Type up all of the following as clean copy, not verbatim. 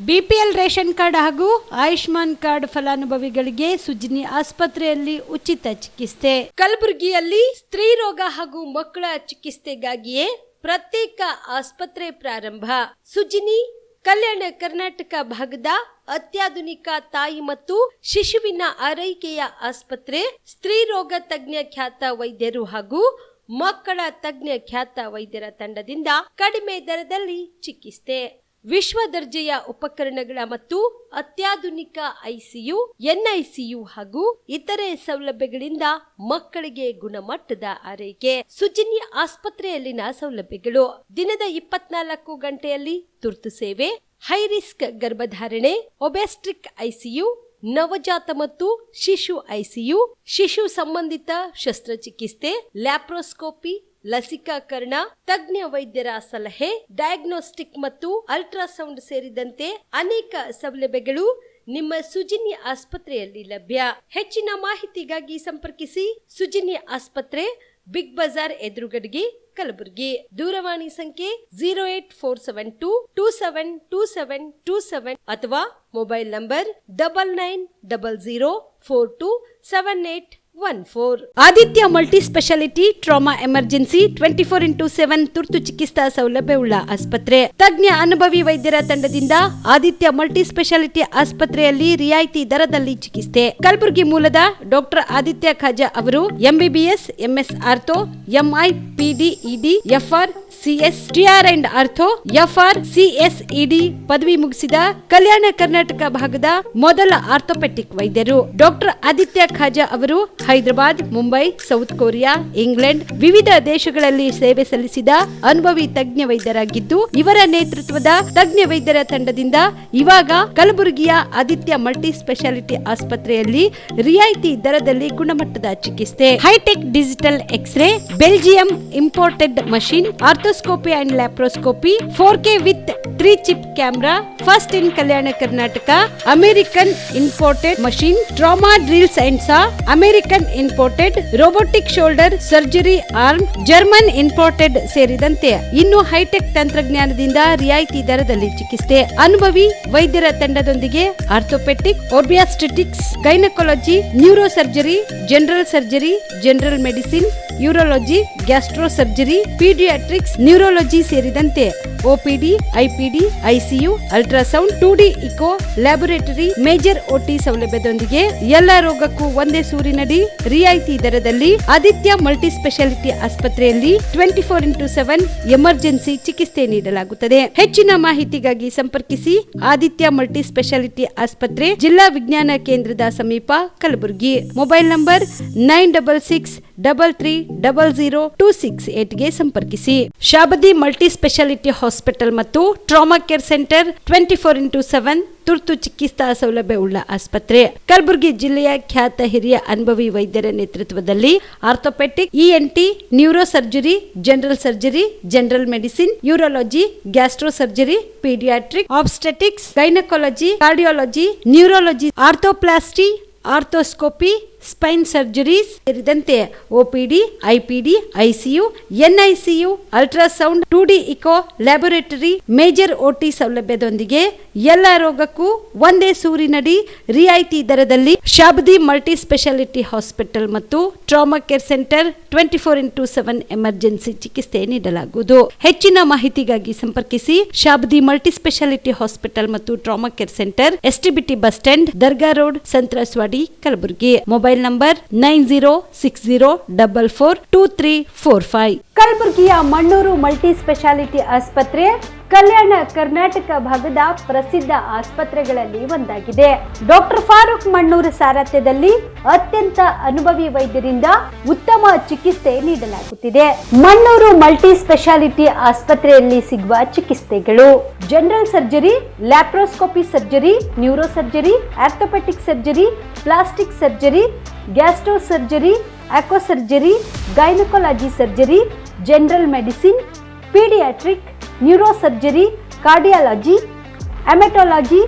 BPL ration card ಹಾಗೂ Ayushman card ಫಲಾನುಭವಿಗಳಿಗೆ ಸುಜ್ನಿ ಆಸ್ಪತ್ರೆಯಲ್ಲಿ ಉಚಿತ ಚಿಕಿತ್ಸೆ. ಕಲಬುರಗಿಯಲ್ಲಿ ಸ್ತ್ರೀ ರೋಗ ಹಾಗೂ ಮಕ್ಕಳ ಚಿಕಿತ್ಸೆಗಾಗಿಯೇ ಪ್ರತ್ಯೇಕ ಆಸ್ಪತ್ರೆ ಪ್ರಾರಂಭ. ಸುಜ್ನಿ ಕಲ್ಯಾಣ ಕರ್ನಾಟಕ ಭಾಗದ ಅತ್ಯಾಧುನಿಕ ತಾಯಿ ಮತ್ತು ಶಿಶುವಿನ ಆರೈಕೆಯ ಆಸ್ಪತ್ರೆ. ಸ್ತ್ರೀ ರೋಗ ತಜ್ಞ ಖ್ಯಾತ ವೈದ್ಯರು ಹಾಗೂ ಮಕ್ಕಳ ತಜ್ಞ ಖ್ಯಾತ ವೈದ್ಯರ ತಂಡದಿಂದ ಕಡಿಮೆ ದರದಲ್ಲಿ ಚಿಕಿತ್ಸೆ, ವಿಶ್ವ ದರ್ಜೆಯ ಉಪಕರಣಗಳ ಮತ್ತು ಅತ್ಯಾಧುನಿಕ ಐಸಿಯು, ಎನ್ಐಸಿಯು ಹಾಗೂ ಇತರೆ ಸೌಲಭ್ಯಗಳಿಂದ ಮಕ್ಕಳಿಗೆ ಗುಣಮಟ್ಟದ ಆರೈಕೆ. ಸುಜ್ನಿ ಆಸ್ಪತ್ರೆಯಲ್ಲಿನ ಸೌಲಭ್ಯಗಳು: ದಿನದ 24 ಗಂಟೆಯಲ್ಲಿ ತುರ್ತು ಸೇವೆ, ಹೈ ರಿಸ್ಕ್ ಗರ್ಭಧಾರಣೆ, ಒಬೆಸ್ಟ್ರಿಕ್ ಐಸಿಯು, ನವಜಾತ ಮತ್ತು ಶಿಶು ಐಸಿಯು, ಶಿಶು ಸಂಬಂಧಿತ ಶಸ್ತ್ರಚಿಕಿತ್ಸೆ, ಲ್ಯಾಪ್ರೋಸ್ಕೋಪಿ, ಲಸಿಕಾಕರಣ, ತಜ್ಞ ವೈದ್ಯರ ಸಲಹೆ, ಡಯಾಗ್ನೋಸ್ಟಿಕ್ ಮತ್ತು ಅಲ್ಟ್ರಾಸೌಂಡ್ ಸೇರಿದಂತೆ ಅನೇಕ ಸೌಲಭ್ಯಗಳು ನಿಮ್ಮ ಸುಜ್ನಿ ಆಸ್ಪತ್ರೆಯಲ್ಲಿ ಲಭ್ಯ. ಹೆಚ್ಚಿನ ಮಾಹಿತಿಗಾಗಿ ಸಂಪರ್ಕಿಸಿ ಸುಜ್ನಿ ಆಸ್ಪತ್ರೆ, ಬಿಗ್ ಬಜಾರ್ ಎದುರುಗಡೆಗೆ, ಕಲಬುರಗಿ. ದೂರವಾಣಿ ಸಂಖ್ಯೆ 08472 272727 ಅಥವಾ mobile number 9900427814. Aditya multi speciality trauma emergency 24x7 ತುರ್ತು ಚಿಕಿತ್ಸಾ ಸೌಲಭ್ಯವುಳ್ಳ ಆಸ್ಪತ್ರೆ. ತಜ್ಞ ಅನುಭವಿ ವೈದ್ಯರ ತಂಡದಿಂದ ಆದಿತ್ಯ ಮಲ್ಟಿ ಸ್ಪೆಷಾಲಿಟಿ ಆಸ್ಪತ್ರೆಯಲ್ಲಿ ರಿಯಾಯಿತಿ ದರದಲ್ಲಿ ಚಿಕಿತ್ಸೆ. ಕಲಬುರಗಿ ಮೂಲದ ಡಾಕ್ಟರ್ ಆದಿತ್ಯ ಖಾಜಾ ಅವರು MBBS, MS ortho, MI, PD, ED, FR, CS, TR and ortho, FR, CSED ಪದವಿ ಮುಗಿಸಿದ ಕಲ್ಯಾಣ ಕರ್ನಾಟಕ ಭಾಗದ ಮೊದಲ ಆರ್ಥೋಪೆಟಿಕ್ ವೈದ್ಯರು. ಡಾಕ್ಟರ್ ಆದಿತ್ಯ ಖಾಜಾ ಅವರು Hyderabad, Mumbai, south Korea, England ವಿವಿಧ ದೇಶಗಳಲ್ಲಿ ಸೇವೆ ಸಲ್ಲಿಸಿದ ಅನುಭವಿ ತಜ್ಞ ವೈದ್ಯರಾಗಿದ್ದು, ಇವರ ನೇತೃತ್ವದ ತಜ್ಞ ವೈದ್ಯರ ತಂಡದಿಂದ ಇವಾಗ ಕಲಬುರಗಿಯ ಆದಿತ್ಯ ಮಲ್ಟಿ ಸ್ಪೆಷಾಲಿಟಿ ಆಸ್ಪತ್ರೆಯಲ್ಲಿ ರಿಯಾಯಿತಿ ದರದಲ್ಲಿ ಗುಣಮಟ್ಟದ ಚಿಕಿತ್ಸೆ, hi tech digital x ray, Belgium imported machine, arthroscopy and laparoscopy, 4K with 3 chip camera, first in Kalyana Karnataka, American imported machine, trauma drills and saw, American imported robotic shoulder surgery arm, German imported ಸೇರಿದಂತೆ ಇನ್ನು high tech ತಂತ್ರಜ್ಞಾನದಿಂದ ರಿಯಾಯಿತಿ ದರದಲ್ಲಿ ಚಿಕಿತ್ಸೆ. ಅನುಭವಿ ವೈದ್ಯರ ತಂಡದೊಂದಿಗೆ orthopaedic, obstetrics, gynaecology, neuro surgery, general surgery, general medicine, urology, gastro surgery, paediatrics, neurology ಸೇರಿದಂತೆ OPD, IPD, ICU, ultrasound, 2D echo, laboratory, major OT ಸೌಲಭ್ಯದೊಂದಿಗೆ ಎಲ್ಲ ರೋಗಕ್ಕೂ ಒಂದೇ ಸೂರಿನಡಿ ರಿಯಾಯಿತಿ ದರದಲ್ಲಿ ಆದಿತ್ಯ ಮಲ್ಟಿ ಸ್ಪೆಷಾಲಿಟಿ ಆಸ್ಪತ್ರೆಯಲ್ಲಿ 24x7 ಎಮರ್ಜೆನ್ಸಿ ಚಿಕಿತ್ಸೆ ನೀಡಲಾಗುತ್ತದೆ. ಹೆಚ್ಚಿನ ಮಾಹಿತಿಗಾಗಿ ಸಂಪರ್ಕಿಸಿ ಆದಿತ್ಯ ಮಲ್ಟಿ ಸ್ಪೆಷಾಲಿಟಿ ಆಸ್ಪತ್ರೆ, ಜಿಲ್ಲಾ ವಿಜ್ಞಾನ ಕೇಂದ್ರದ ಸಮೀಪ, ಕಲಬುರಗಿ. ಮೊಬೈಲ್ ನಂಬರ್ 9663300268 ಗೆ ಸಂಪರ್ಕಿಸಿ. ಶಾಬದಿ ಮಲ್ಟಿ ಸ್ಪೆಷಾಲಿಟಿ ಹಾಸ್ಪಿಟಲ್ ಮತ್ತು ಟ್ರಾಮಾ ಕೇರ್ ಸೆಂಟರ್ 24x7 ತುರ್ತು ಚಿಕಿತ್ಸಾ ಸೌಲಭ್ಯವುಳ್ಳ ಆಸ್ಪತ್ರೆ. ಕಲಬುರಗಿ ಜಿಲ್ಲೆಯ ಖ್ಯಾತ ಹಿರಿಯ ಅನುಭವಿ ವೈದ್ಯರ ನೇತೃತ್ವದಲ್ಲಿ orthopaedic, ENT, neuro surgery, general surgery, general medicine, urology, gastro surgery, paediatric, obstetrics, gynaecology, cardiology, neurology, arthroplasty, arthroscopy, spine surgeries ಸೇರಿದಂತೆ OPD, IPD, ICU, NICU, ultrasound, 2D echo, laboratory, major OT ಸೌಲಭ್ಯದೊಂದಿಗೆ ಎಲ್ಲ ರೋಗಕ್ಕೂ ಒಂದೇ ಸೂರಿನಡಿ ರಿಯಾಯಿತಿ ದರದಲ್ಲಿ ಶಾಬದಿ ಮಲ್ಟಿ ಸ್ಪೆಷಾಲಿಟಿ ಹಾಸ್ಪಿಟಲ್ ಮತ್ತು trauma care centre 24x7 emergency ಚಿಕಿತ್ಸೆ ನೀಡಲಾಗುವುದು. ಹೆಚ್ಚಿನ ಮಾಹಿತಿಗಾಗಿ ಸಂಪರ್ಕಿಸಿ ಶಾಬದಿ ಮಲ್ಟಿ ಸ್ಪೆಷಾಲಿಟಿ ಹಾಸ್ಪಿಟಲ್ ಮತ್ತು trauma care centre, STBT bus stand, Dargah road, ಸಂತ್ರಸ್ವಾಡಿ, Kalaburagi. Mobile number 9060442345. ಕಲಬುರಗಿಯ ಮಣ್ಣೂರು ಮಲ್ಟಿ ಸ್ಪೆಷಾಲಿಟಿ ಆಸ್ಪತ್ರೆ ಕಲ್ಯಾಣ ಕರ್ನಾಟಕ ಭಾಗದ ಪ್ರಸಿದ್ಧ ಆಸ್ಪತ್ರೆಗಳಲ್ಲಿ ಒಂದಾಗಿದೆ. ಡಾಕ್ಟರ್ ಫಾರೂಕ್ ಮಣ್ಣೂರು ಸಾರಥ್ಯದಲ್ಲಿ ಅತ್ಯಂತ ಅನುಭವಿ ವೈದ್ಯರಿಂದ ಉತ್ತಮ ಚಿಕಿತ್ಸೆ ನೀಡಲಾಗುತ್ತಿದೆ. ಮಣ್ಣೂರು ಮಲ್ಟಿ ಸ್ಪೆಷಾಲಿಟಿ ಆಸ್ಪತ್ರೆಯಲ್ಲಿ ಸಿಗುವ ಚಿಕಿತ್ಸೆಗಳು: general surgery, laparoscopy surgery, neuro surgery, orthopaedic surgery, plastic surgery, gastro surgery, aqua surgery, gynaecology surgery, general medicine, paediatric, neuro surgery, cardiology, haematology,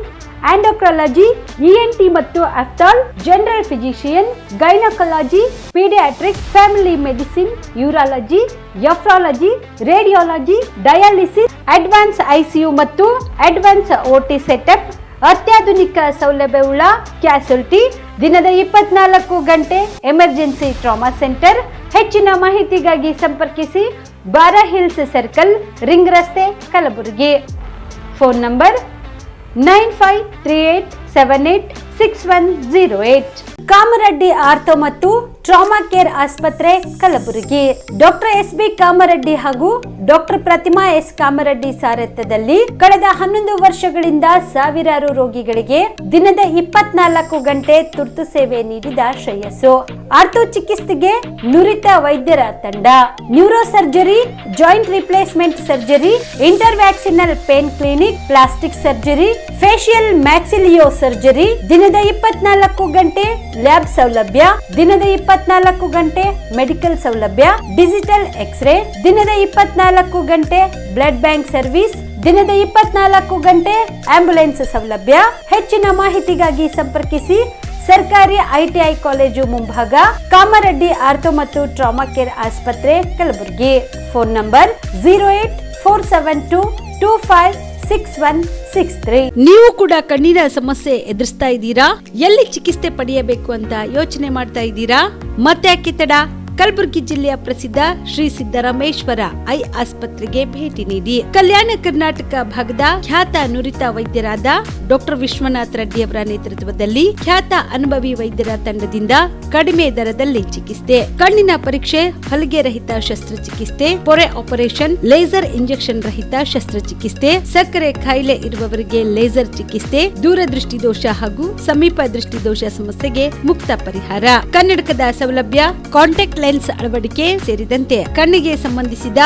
endocrinology, ENT ಮತ್ತು ophthal, general physician, gynaecology, paediatrics, family medicine, urology, nephrology, radiology, dialysis, advance ICU ಮತ್ತು advance OT setup, ಅತ್ಯಾಧುನಿಕ ಸೌಲಭ್ಯವುಳ್ಳ ಕ್ಯಾಸುಲಿಟಿ, ದಿನದ 24 ಗಂಟೆ emergency trauma centre. ಹೆಚ್ಚಿನ ಮಾಹಿತಿಗಾಗಿ ಸಂಪರ್ಕಿಸಿ ಬಾರಾ hills circle, ring ರಸ್ತೆ, Kalaburagi. Phone number 9538786108. Kamareddy ortho ಮತ್ತು ಟ್ರಾಮಾ ಕೇರ್ ಆಸ್ಪತ್ರೆ, ಕಲಬುರಗಿ. ಡಾಕ್ಟರ್ SB ಕಾಮರೆಡ್ಡಿ ಹಾಗೂ ಡಾಕ್ಟರ್ ಪ್ರತಿಮಾ S ಕಾಮರೆಡ್ಡಿ ಸಾರಥ್ಯದಲ್ಲಿ ಕಳೆದ 11 ವರ್ಷಗಳಿಂದ ಸಾವಿರಾರು ರೋಗಿಗಳಿಗೆ ದಿನದ 24 ಗಂಟೆ ತುರ್ತು ಸೇವೆ ನೀಡಿದ ಶ್ರೇಯಸ್ಸು. ಆರ್ಥೋ ಚಿಕಿತ್ಸೆಗೆ ನುರಿತ ವೈದ್ಯರ ತಂಡ, neuro surgery, joint replacement surgery, interventional pain clinic, plastic surgery, facial maxillo surgery, ದಿನದ 24 ಗಂಟೆ ಲ್ಯಾಬ್ ಸೌಲಭ್ಯ, ದಿನದ 24 ಗಂಟೆ ಮೆಡಿಕಲ್ ಸೌಲಭ್ಯ, ಡಿಜಿಟಲ್ ಎಕ್ಸ್ರೇ, ದಿನದ 24 ಗಂಟೆ ಬ್ಲಡ್ ಬ್ಯಾಂಕ್ ಸರ್ವಿಸ್, ದಿನದ 24 ಗಂಟೆ ಆಂಬ್ಯುಲೆನ್ಸ್ ಸೌಲಭ್ಯ. ಹೆಚ್ಚಿನ ಮಾಹಿತಿಗಾಗಿ ಸಂಪರ್ಕಿಸಿ ಸರ್ಕಾರಿ ITI ಕಾಲೇಜು ಮುಂಭಾಗ, ಕಾಮರೆಡ್ಡಿ ಆರ್ಥೋ ಮತ್ತು ಟ್ರಾಮಾ ಕೇರ್ ಆಸ್ಪತ್ರೆ, ಕಲಬುರಗಿ. Phone number 08472256163. ನೀವು ಕೂಡ ಕಣ್ಣಿನ ಸಮಸ್ಯೆ ಎದುರಿಸ್ತಾ ಇದ್ದೀರಾ? ಎಲ್ಲಿ ಚಿಕಿತ್ಸೆ ಪಡೆಯಬೇಕು ಅಂತ ಯೋಚನೆ ಮಾಡ್ತಾ ಇದ್ದೀರಾ? ಮತ್ತೆ ಯಾಕೆ ತಡ? ಕಲಬುರಗಿ ಜಿಲ್ಲೆಯ ಪ್ರಸಿದ್ಧ ಶ್ರೀ ಸಿದ್ದರಾಮೇಶ್ವರ ಐ ಆಸ್ಪತ್ರೆಗೆ ಭೇಟಿ ನೀಡಿ ಕಲ್ಯಾಣ ಕರ್ನಾಟಕ ಭಾಗದ ಖ್ಯಾತ ನುರಿತ ವೈದ್ಯರಾದ ಡಾಕ್ಟರ್ ವಿಶ್ವನಾಥ್ ರೆಡ್ಡಿ ಅವರ ನೇತೃತ್ವದಲ್ಲಿ ಖ್ಯಾತ ಅನುಭವಿ ವೈದ್ಯರ ತಂಡದಿಂದ ಕಡಿಮೆ ದರದಲ್ಲಿ ಚಿಕಿತ್ಸೆ, ಕಣ್ಣಿನ ಪರೀಕ್ಷೆ, ಹೊಲಿಗೆ ರಹಿತ ಶಸ್ತ್ರಚಿಕಿತ್ಸೆ, ಪೊರೆ ಆಪರೇಷನ್, ಲೇಸರ್ ಇಂಜೆಕ್ಷನ್ ರಹಿತ ಶಸ್ತ್ರಚಿಕಿತ್ಸೆ, ಸಕ್ಕರೆ ಕಾಯಿಲೆ ಇರುವವರಿಗೆ ಲೇಸರ್ ಚಿಕಿತ್ಸೆ, ದೂರದೃಷ್ಟಿ ದೋಷ ಹಾಗೂ ಸಮೀಪ ದೃಷ್ಟಿ ದೋಷ ಸಮಸ್ಯೆಗೆ ಮುಕ್ತ ಪರಿಹಾರ, ಕನ್ನಡಕದ ಸೌಲಭ್ಯ, ಕಾಂಟ್ಯಾಕ್ಟ್ ಲೆನ್ಸ್ ಅಳವಡಿಕೆ ಸೇರಿದಂತೆ ಕಣ್ಣಿಗೆ ಸಂಬಂಧಿಸಿದ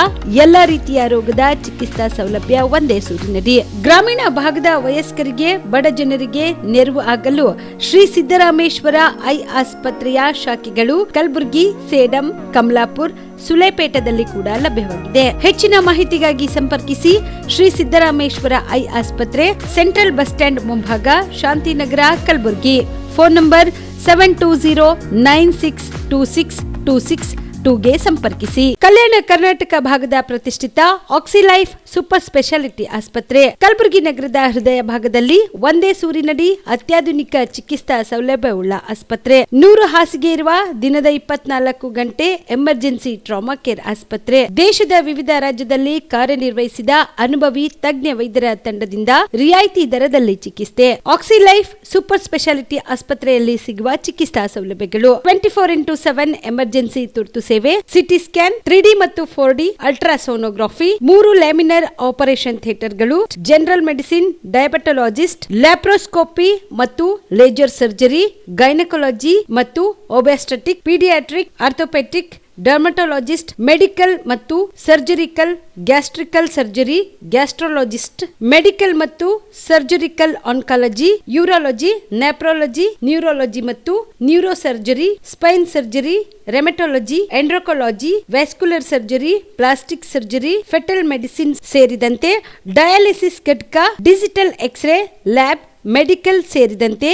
ಎಲ್ಲಾ ರೀತಿಯ ರೋಗದ ಚಿಕಿತ್ಸಾ ಸೌಲಭ್ಯ ಒಂದೇ ಸೂರಿನಡಿ. ಗ್ರಾಮೀಣ ಭಾಗದ ವಯಸ್ಕರಿಗೆ, ಬಡ ಜನರಿಗೆ ನೆರವು ಆಗಲು ಶ್ರೀ ಸಿದ್ದರಾಮೇಶ್ವರ ಐ ಆಸ್ಪತ್ರೆಯ ಶಾಖೆಗಳು ಕಲಬುರಗಿ, ಸೇಡಂ, ಕಮಲಾಪುರ್, ಸುಲೇಪೇಟದಲ್ಲಿ ಕೂಡ ಲಭ್ಯವಾಗಿದೆ. ಹೆಚ್ಚಿನ ಮಾಹಿತಿಗಾಗಿ ಸಂಪರ್ಕಿಸಿ ಶ್ರೀ ಸಿದ್ದರಾಮೇಶ್ವರ ಐ ಆಸ್ಪತ್ರೆ, ಸೆಂಟ್ರಲ್ ಬಸ್ ಸ್ಟ್ಯಾಂಡ್ ಮುಂಭಾಗ, ಶಾಂತಿನಗರ, ಕಲಬುರಗಿ. ಫೋನ್ ನಂಬರ್ 7209626262ಗೆ ಸಂಪರ್ಕಿಸಿ. ಕಲ್ಯಾಣ ಕರ್ನಾಟಕ ಭಾಗದ ಪ್ರತಿಷ್ಠಿತ ಆಕ್ಸಿಲೈಫ್ ಸೂಪರ್ ಸ್ಪೆಷಾಲಿಟಿ ಆಸ್ಪತ್ರೆ, ಕಲಬುರಗಿ ನಗರದ ಹೃದಯ ಭಾಗದಲ್ಲಿ ಒಂದೇ ಸೂರಿನಡಿ ಅತ್ಯಾಧುನಿಕ ಚಿಕಿತ್ಸಾ ಸೌಲಭ್ಯವುಳ್ಳ ಆಸ್ಪತ್ರೆ. 100 ಹಾಸಿಗೆ ಇರುವ ದಿನದ 24 ಗಂಟೆ ಎಮರ್ಜೆನ್ಸಿ ಟ್ರಾಮಾ ಕೇರ್ ಆಸ್ಪತ್ರೆ. ದೇಶದ ವಿವಿಧ ರಾಜ್ಯದಲ್ಲಿ ಕಾರ್ಯನಿರ್ವಹಿಸಿದ ಅನುಭವಿ ತಜ್ಞ ವೈದ್ಯರ ತಂಡದಿಂದ ರಿಯಾಯಿತಿ ದರದಲ್ಲಿ ಚಿಕಿತ್ಸೆ. ಆಕ್ಸಿಲೈಫ್ ಸೂಪರ್ ಸ್ಪೆಷಾಲಿಟಿ ಆಸ್ಪತ್ರೆಯಲ್ಲಿ ಸಿಗುವ ಚಿಕಿತ್ಸಾ ಸೌಲಭ್ಯಗಳು: 24x7 ಎಮರ್ಜೆನ್ಸಿ ತುರ್ತು ಸೇವೆ, ಸಿಟಿ ಸ್ಕ್ಯಾನ್, 3D ಮತ್ತು 4D ಅಲ್ಟ್ರಾಸೋನೋಗ್ರಫಿ, 3 ಲ್ಯಾಮಿನರ್ ಆಪರೇಷನ್ ಥಿಯೇಟರ್ಗಳು, ಜನರಲ್ ಮೆಡಿಸಿನ್, ಡಯಾಬೆಟೊಲಾಜಿಸ್ಟ್, ಲ್ಯಾಪ್ರೋಸ್ಕೋಪಿ ಮತ್ತು ಲೇಜರ್ ಸರ್ಜರಿ, ಗೈನಕಾಲಜಿ ಮತ್ತು obstetric, paediatric, orthopaedic, dermatologist, medical ಮತ್ತು surgical, gastric surgery, gastrologist, medical ಮತ್ತು surgical oncology, urology, nephrology, neurology ಮತ್ತು neuro surgery, spine surgery, rheumatology, endocrinology, vascular surgery, plastic surgery, fetal medicine ಸೇರಿದಂತೆ dialysis ಘಟಕ, digital X ray lab, medical ಸೇರಿದಂತೆ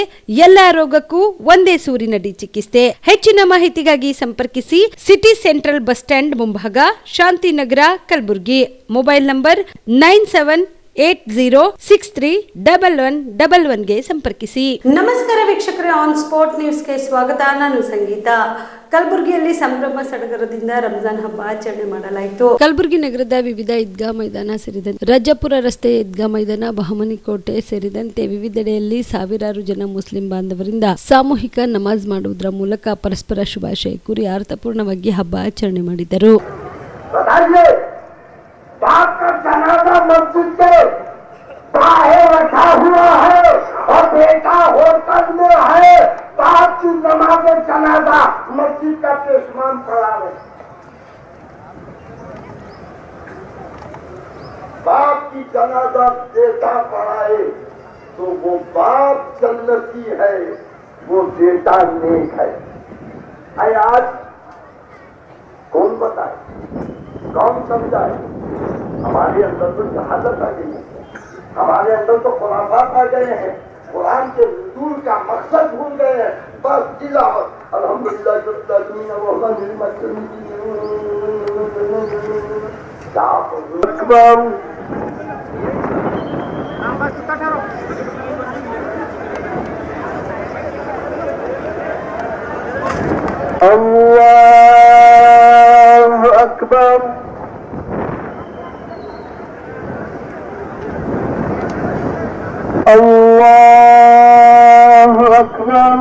ಎಲ್ಲಾ ರೋಗಕ್ಕೂ ಒಂದೇ ಸೂರಿನಡಿ ಚಿಕಿತ್ಸೆ. ಹೆಚ್ಚಿನ ಮಾಹಿತಿಗಾಗಿ ಸಂಪರ್ಕಿಸಿ ಸಿಟಿ ಸೆಂಟ್ರಲ್ ಬಸ್ ಸ್ಟ್ಯಾಂಡ್ ಮುಂಭಾಗ, ಶಾಂತಿನಗರ, ಕಲಬುರಗಿ. ಮೊಬೈಲ್ ನಂಬರ್ 9780631111ಗೆ ಸಂಪರ್ಕಿಸಿ. ನಮಸ್ಕಾರ ವೀಕ್ಷಕರೇ, ಆನ್ ಸ್ಪಾಟ್ ನ್ಯೂಸ್ಗೆ ಸ್ವಾಗತ. ನಾನು ಸಂಗೀತ. ಕಲಬುರಗಿಯಲ್ಲಿ ಸಂಭ್ರಮ ಸಡಗರದಿಂದ ರಂಜಾನ್ ಹಬ್ಬ ಆಚರಣೆ ಮಾಡಲಾಯಿತು. ಕಲಬುರಗಿ ನಗರದ ವಿವಿಧ ಈದ್ಗಾ ಮೈದಾನ ಸೇರಿದಂತೆ ರಾಜಾಪುರ ರಸ್ತೆಯ ಈದ್ಗಾ ಮೈದಾನ, ಬಹಮನಿ ಕೋಟೆ ಸೇರಿದಂತೆ ವಿವಿಧೆಡೆಯಲ್ಲಿ ಸಾವಿರಾರು ಜನ ಮುಸ್ಲಿಂ ಬಾಂಧವರಿಂದ ಸಾಮೂಹಿಕ ನಮಾಜ್ ಮಾಡುವುದರ ಮೂಲಕ ಪರಸ್ಪರ ಶುಭಾಶಯ ಕೋರಿ ಅರ್ಥಪೂರ್ಣವಾಗಿ ಹಬ್ಬ ಆಚರಣೆ ಮಾಡಿದರು. बाप की नमाज जनाजा मस्जिद का पेशमान पड़ा है। बाप की जनाजा बेटा पढ़ाए तो वो बाप जन्नती है, वो बेटा नेक है। आए आज कौन बताए, कौन समझाए? हमारे अंदर तो शहादत आ गई है, हमारे अंदर तो खुराफात आ गए हैं, कुरान के नजूल का मकसद भूल गए हैं। बस तिलावत अल्हम्दुलिल्लाह अल्लाहु अकबर। अल्लाहु अकबर।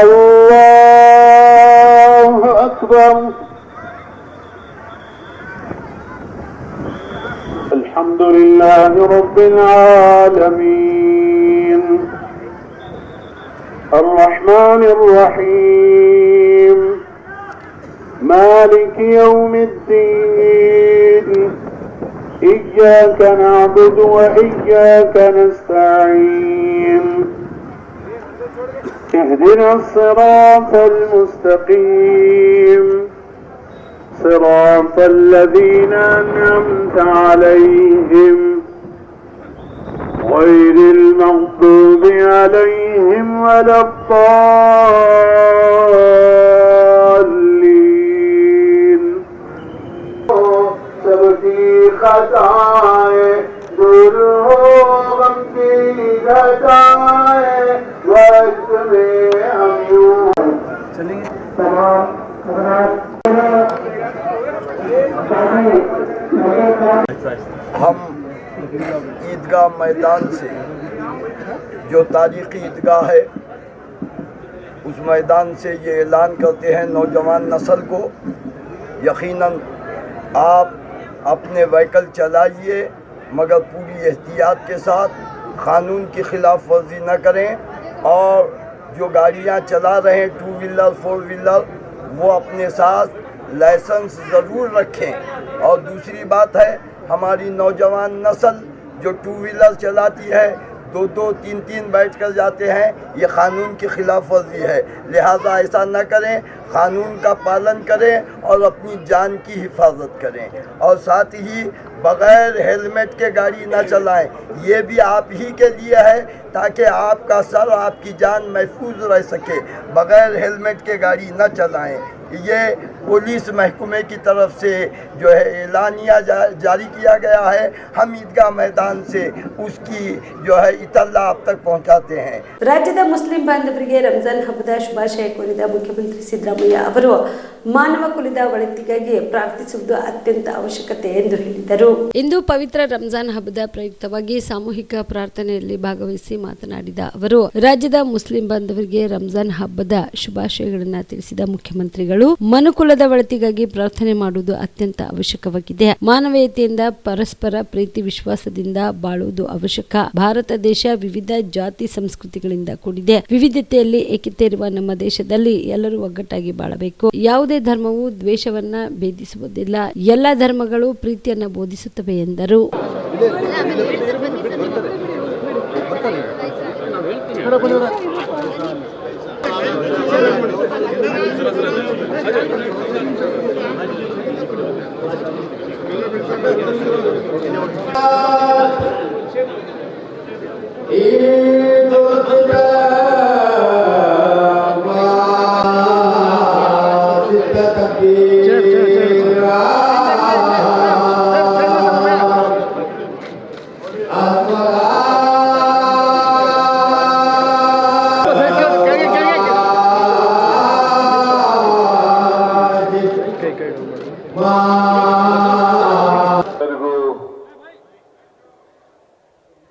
अल्लाहु अकबर। अल्हम्दुलिल्लाहि रब्बिल आलमीन अर्रहमानिर रहीम मालिक यौमिद्दीन इय्याक नअबुदु व इय्याक नस्तईन اهدنا الصراط المستقيم صراط الذين أنعمت عليهم غير المغضوب عليهم ولا الضالين सबकी खताएं दूर हो गम की घटाएं वक्त में हम यूं तमाम हम ईदगाह मैदान से जो तारीखी ईदगाह है उस मैदान से ये ऐलान करते हैं नौजवान नस्ल को, यकीनन आप अपने व्हीकल चलाइए मगर पूरी एहतियात के साथ, क़ानून की खिलाफ वर्जी न करें और जो गाड़ियां चला रहे हैं 2 व्हीलर 4 व्हीलर वो अपने साथ लाइसेंस ज़रूर रखें। और दूसरी बात है हमारी नौजवान नस्ल जो 2 व्हीलर चलाती है 2-2 3-3 बैठ कर जाते हैं, ये क़ानून की खिलाफ वर्जी है, लिहाजा ऐसा न करें, क़ानून का पालन करें और अपनी जान की हिफाजत करें। और साथ ही बग़ैर हेलमेट के गाड़ी न चलाएं, ये भी आप ही के लिए है ताकि आपका सर आपकी जान महफूज रह सके। बग़ैर हेलमेट के गाड़ी न चलाएं, ये पुलिस महकमे की तरफ से जो है एलानिया जारी किया गया है। हम ईदगाह मैदान से उसकी जो है इतला आप तक पहुंचाते हैं। ರಾಜ್ಯದ ಮುಸ್ಲಿಂ ಬಾಂಧವರಿಗೆ ರಂಜಾನ್ ಹಬ್ಬದ ಶುಭಾಶಯ ಕೋರಿದ ಮುಖ್ಯಮಂತ್ರಿ ಸಿದ್ದರಾಮಯ್ಯ ಅವರು ಮಾನವ ಕುಲದ ಒಳಿತಿಗಾಗಿ ಪ್ರಾರ್ಥಿಸುವುದು ಅತ್ಯಂತ ಅವಶ್ಯಕತೆ ಎಂದು ಹೇಳಿದರು. ಇಂದು ಪವಿತ್ರ ರಂಜಾನ್ ಹಬ್ಬದ ಪ್ರಯುಕ್ತವಾಗಿ ಸಾಮೂಹಿಕ ಪ್ರಾರ್ಥನೆಯಲ್ಲಿ ಭಾಗವಹಿಸಿ ಮಾತನಾಡಿದ ಅವರು ರಾಜ್ಯದ ಮುಸ್ಲಿಂ ಬಾಂಧವರಿಗೆ ರಂಜಾನ್ ಹಬ್ಬದ ಶುಭಾಶಯಗಳನ್ನು ತಿಳಿಸಿದ ಮುಖ್ಯಮಂತ್ರಿಗಳು ಮನುಕುಲದ ಒಳಿತಿಗಾಗಿ ಪ್ರಾರ್ಥನೆ ಮಾಡುವುದು ಅತ್ಯಂತ ಅವಶ್ಯಕವಾಗಿದೆ. ಮಾನವೀಯತೆಯಿಂದ ಪರಸ್ಪರ ಪ್ರೀತಿ ವಿಶ್ವಾಸದಿಂದ ಬಾಳುವುದು ಅವಶ್ಯಕ. ಭಾರತ ದೇಶ ವಿವಿಧ ಜಾತಿ ಸಂಸ್ಕೃತಿಗಳಿಂದ ಕೂಡಿದೆ. ವಿವಿಧತೆಯಲ್ಲಿ ಏಕತೆ ಇರುವ ನಮ್ಮ ದೇಶದಲ್ಲಿ ಎಲ್ಲರೂ ಒಗ್ಗಟ್ಟಾಗಿ ಬಾಳಬೇಕು. ಯಾವುದೇ ಧರ್ಮವು ದ್ವೇಷವನ್ನ ಭೇದಿಸುವುದಿಲ್ಲ. ಎಲ್ಲ ಧರ್ಮಗಳು ಪ್ರೀತಿಯನ್ನ ಬೋಧಿಸುತ್ತವೆ ಎಂದರು.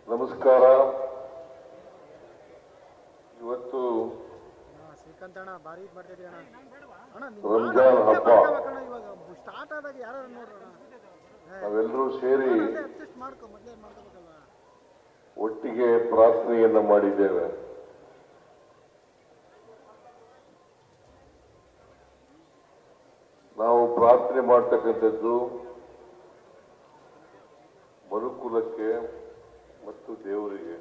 ನಮಸ್ಕಾರ. ಇವತ್ತು ರಂಜಾನ್ ಹಬ್ಬ ನಾವೆಲ್ಲರೂ ಸೇರಿ ಒಟ್ಟಿಗೆ ಪ್ರಾರ್ಥನೆಯನ್ನ ಮಾಡಿದ್ದೇವೆ. ನಾವು ಪ್ರಾರ್ಥನೆ ಮಾಡ್ತಕ್ಕಂಥದ್ದು ಮನುಕುಲಕ್ಕೆ ಮತ್ತು ದೇವರಿಗೆ.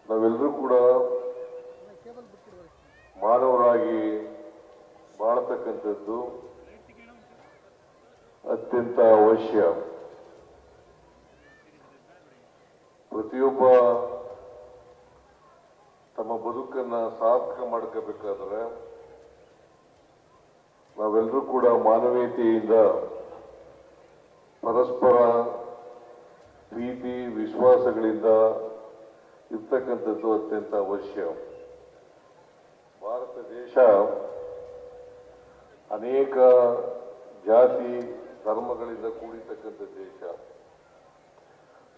ನಾವೆಲ್ಲರೂ ಕೂಡ ಮಾನವರಾಗಿ ಬಾಳತಕ್ಕಂಥದ್ದು ಅತ್ಯಂತ ಅತ್ಯಂತ ಅವಶ್ಯ. ಪ್ರತಿಯೊಬ್ಬ ತಮ್ಮ ಬದುಕನ್ನು ಸಾರ್ಥಕ ಮಾಡ್ಕೋಬೇಕಾದ್ರೆ ನಾವೆಲ್ಲರೂ ಕೂಡ ಮಾನವೀಯತೆಯಿಂದ ಪರಸ್ಪರ ಪ್ರೀತಿ ವಿಶ್ವಾಸಗಳಿಂದ ಇರ್ತಕ್ಕಂಥದ್ದು ಅತ್ಯಂತ ಅವಶ್ಯ. ಭಾರತ ದೇಶ ಅನೇಕ ಜಾತಿ ಧರ್ಮಗಳಿಂದ ಕೂಡಿರ್ತಕ್ಕಂಥ ದೇಶ,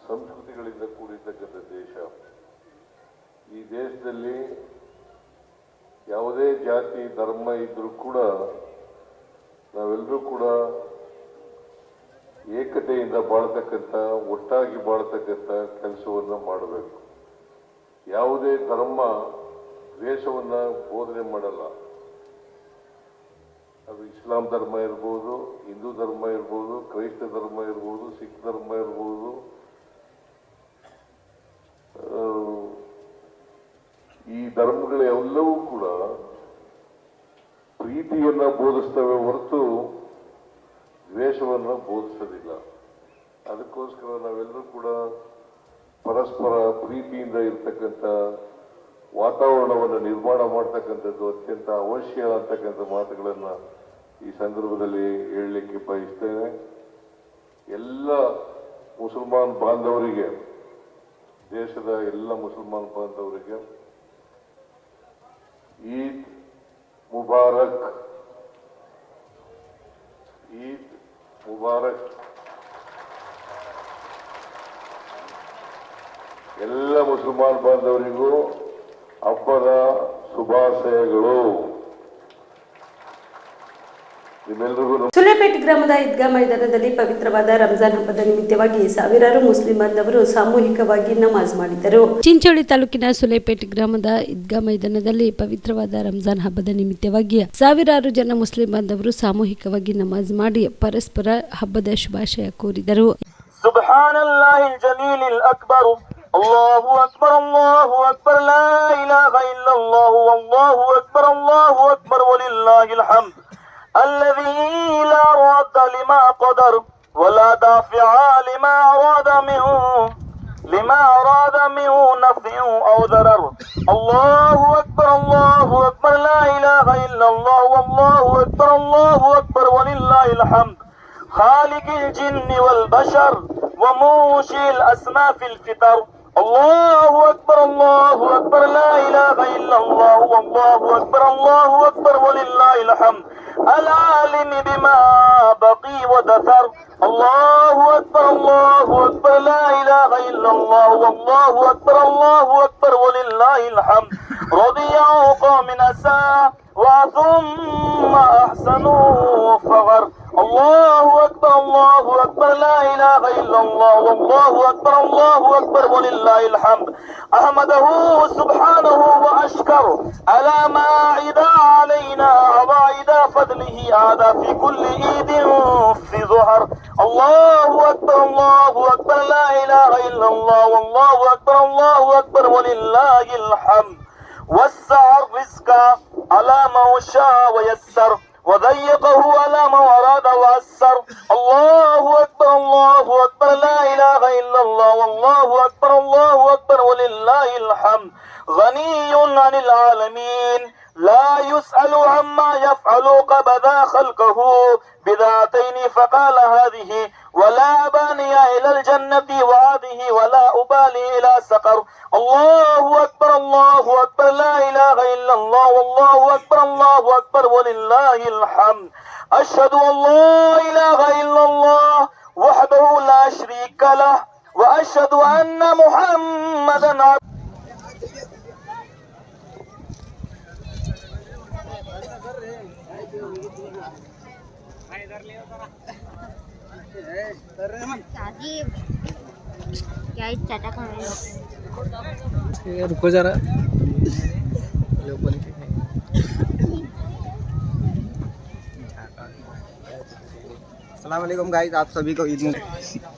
ಸಂಸ್ಕೃತಿಗಳಿಂದ ಕೂಡಿರ್ತಕ್ಕಂಥ ದೇಶ. ಈ ದೇಶದಲ್ಲಿ ಯಾವುದೇ ಜಾತಿ ಧರ್ಮ ಇದ್ರೂ ಕೂಡ ನಾವೆಲ್ಲರೂ ಕೂಡ ಏಕತೆಯಿಂದ ಬಾಳ್ತಕ್ಕಂಥ, ಒಟ್ಟಾಗಿ ಬಾಳ್ತಕ್ಕಂಥ ಕೆಲಸವನ್ನು ಮಾಡಬೇಕು. ಯಾವುದೇ ಧರ್ಮ ದ್ವೇಷವನ್ನ ಬೋಧನೆ ಮಾಡಲ್ಲ. ಅದು ಇಸ್ಲಾಂ ಧರ್ಮ ಇರ್ಬೋದು, ಹಿಂದೂ ಧರ್ಮ ಇರ್ಬೋದು, ಕ್ರೈಸ್ತ ಧರ್ಮ ಇರ್ಬೋದು, ಸಿಖ್ ಧರ್ಮ ಇರ್ಬೋದು, ಈ ಧರ್ಮಗಳೆಲ್ಲವೂ ಕೂಡ ಪ್ರೀತಿಯನ್ನ ಬೋಧಿಸ್ತವೆ ಹೊರತು ದ್ವೇಷವನ್ನು ಬೋಧಿಸೋದಿಲ್ಲ. ಅದಕ್ಕೋಸ್ಕರ ನಾವೆಲ್ಲರೂ ಕೂಡ ಪರಸ್ಪರ ಪ್ರೀತಿಯಿಂದ ಇರ್ತಕ್ಕಂಥ ವಾತಾವರಣವನ್ನು ನಿರ್ಮಾಣ ಮಾಡ್ತಕ್ಕಂಥದ್ದು ಅತ್ಯಂತ ಅವಶ್ಯ ಅಂತಕ್ಕಂಥ ಮಾತುಗಳನ್ನು ಈ ಸಂದರ್ಭದಲ್ಲಿ ಹೇಳಲಿಕ್ಕೆ ಬಯಸ್ತೇನೆ. ಎಲ್ಲ ಮುಸಲ್ಮಾನ್ ಬಾಂಧವರಿಗೆ, ದೇಶದ ಎಲ್ಲ ಮುಸಲ್ಮಾನ್ ಬಾಂಧವರಿಗೆ ಈದ್ ಮುಬಾರಕ್, ಈದ್ ಮುಬಾರಕ್. ಎಲ್ಲ ಮುಸಲ್ಮಾನ್ ಬಾಂಧವರಿಗೂ ಹಬ್ಬದ ಶುಭಾಶಯಗಳು. ನಿಮ್ಮೆಲ್ಲರಿಗೂ ಸುಲೇಪೇಟ್ ಗ್ರಾಮದ ಈದ್ಗಾ ಮೈದಾನದಲ್ಲಿ ಪವಿತ್ರವಾದ ರಂಜಾನ್ ಹಬ್ಬದ ನಿಮಿತ್ತವಾಗಿ ಸಾವಿರಾರು ಮುಸ್ಲಿಂ ಬಾಂಧವರು ಸಾಮೂಹಿಕವಾಗಿ ನಮಾಜ್ ಮಾಡಿದರು. ಚಿಂಚೋಳಿ ತಾಲೂಕಿನ ಸುಲೇಪೇಟ್ ಗ್ರಾಮದ ಈದ್ಗಾ ಮೈದಾನದಲ್ಲಿ ಪವಿತ್ರವಾದ ರಂಜಾನ್ ಹಬ್ಬದ ನಿಮಿತ್ತವಾಗಿ ಸಾವಿರಾರು ಜನ ಮುಸ್ಲಿಂ ಬಾಂಧವರು ಸಾಮೂಹಿಕವಾಗಿ ನಮಾಜ್ ಮಾಡಿ ಪರಸ್ಪರ ಹಬ್ಬದ ಶುಭಾಶಯ ಕೋರಿದರು. ಸುಬ್ಹಾನಲ್ಲಾಹಿಲ್ ಜಲೀಲಿಲ್ ಅಕ್ಬರ್, ಅಲ್ಲಾಹು ಅಕ್ಬರ್, ಅಲ್ಲಾಹು ಅಕ್ಬರ್, ಲಾ ಇಲಾಹ ಇಲ್ಲಲ್ಲಾಹು, ಅಲ್ಲಾಹು ಅಕ್ಬರ್, ಅಲ್ಲಾಹು ಅಕ್ಬರ್, ವಲಿಲ್ಲಾಹಿಲ್ ಹಮ್ದ್. الذي لا رد لما قدر ولا دافع لما أراد منه نفع أو ضرر. الله أكبر، الله أكبر، لا إله إلا الله، والله أكبر، الله أكبر، ولله الحمد. خالق الجن والبشر وموشي الأسماء في الفطر. الله أكبر، الله أكبر، لا إله إلا الله، والله أكبر، الله أكبر، ولله الحمد. العالم بما بقي ودثر. الله أكبر، الله أكبر، لا إله إلا الله، والله أكبر، الله أكبر، ولله الحمد. رضي قوم أساء وثم أحسنوا فغر. الله أكبر، الله أكبر، لا إله إلا الله، والله أكبر، الله أكبر، ولله الحمد. أحمده سبحانه وأشكر على ما عدا علينا عوائد فضله عدا في كل عيد في ظهر. الله أكبر، الله أكبر، لا إله إلا الله، والله أكبر، الله أكبر، ولله الحمد. وسع الرزق على من شاء ويسر وضيقه على من أراد وأسر. الله أكبر، الله أكبر، لا إله إلا الله، والله أكبر، الله أكبر، ولله الحمد. غني عن العالمين لا يسأل عما يفعل قبض خلقه بذاتين فقال هذه ولا أباني إلى الجنة وهذه ولا أبالي إلى سقر. الله أكبر، الله أكبر، لا إله إلا الله، والله أكبر، الله أكبر، ولله الحمد. أشهد أن لا إله إلا الله وحده لا شريك له وأشهد أن محمدا रुको जरा. अस्सलाम वालेकुम गाइस, आप सभी को ईद मुबारक.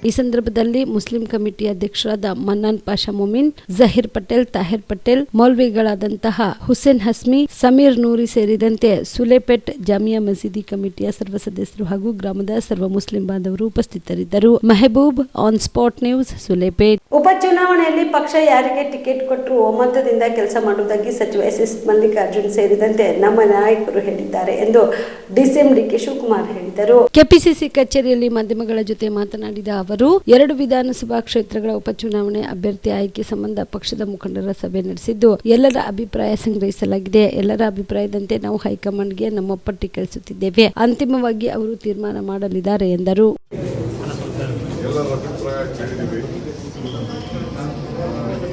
ಈ ಸಂದರ್ಭದಲ್ಲಿ ಮುಸ್ಲಿಂ ಕಮಿಟಿ ಅಧ್ಯಕ್ಷರಾದ ಮನ್ನಾನ್ ಪಾಷಾ ಮೊಮಿನ್, ಜಹೀರ್ ಪಟೇಲ್, ತಾಹಿರ್ ಪಟೇಲ್, ಮೌಲ್ವಿಗಳಾದಂತಹ ಹುಸೇನ್ ಹಸ್ಮಿ, ಸಮೀರ್ ನೂರಿ ಸೇರಿದಂತೆ ಸುಲೇಪೇಟ್ ಜಾಮಿಯಾ ಮಸೀದಿ ಕಮಿಟಿಯ ಸರ್ವ ಸದಸ್ಯರು ಹಾಗೂ ಗ್ರಾಮದ ಸರ್ವ ಮುಸ್ಲಿಂ ಬಾಂಧವರು ಉಪಸ್ಥಿತರಿದ್ದರು. Mehboob, on spot news, Sulepet. ಉಪಚುನಾವಣೆಯಲ್ಲಿ ಪಕ್ಷ ಯಾರಿಗೆ ಟಿಕೆಟ್ ಕೊಟ್ಟರು ಒಮ್ಮತದಿಂದ ಕೆಲಸ ಮಾಡುವುದಾಗಿ ಸಚಿವ ಎಸ್ ಮಲ್ಲಿಕಾರ್ಜುನ್ ಸೇರಿದಂತೆ ನಮ್ಮ ನಾಯಕರು ಹೇಳಿದ್ದಾರೆ ಎಂದು ಡಿಸಿಎಂ ಡಿಕೆ ಶಿವಕುಮಾರ್ ಹೇಳಿದರು. ಕೆಪಿಸಿಸಿ ಕಚೇರಿಯಲ್ಲಿ ಮಾಧ್ಯಮಗಳ ಜೊತೆ ಮಾತನಾಡಿದ ಅವರು 2 ವಿಧಾನಸಭಾ ಕ್ಷೇತ್ರಗಳ ಉಪಚುನಾವಣೆ ಅಭ್ಯರ್ಥಿ ಆಯ್ಕೆ ಸಂಬಂಧ ಪಕ್ಷದ ಮುಖಂಡರ ಸಭೆ ನಡೆಸಿದ್ದು ಎಲ್ಲರ ಅಭಿಪ್ರಾಯ ಸಂಗ್ರಹಿಸಲಾಗಿದೆ. ಎಲ್ಲರ ಅಭಿಪ್ರಾಯದಂತೆ ನಾವು ಹೈಕಮಾಂಡ್ಗೆ ನಮ್ಮ ಪಟ್ಟಿ ಕಳಿಸುತ್ತಿದ್ದೇವೆ. ಅಂತಿಮವಾಗಿ ಅವರು ತೀರ್ಮಾನ ಮಾಡಲಿದ್ದಾರೆ ಎಂದರು. ಎಲ್ಲರ ಅಭಿಪ್ರಾಯ ಕೇಳಿದ್ದೀವಿ.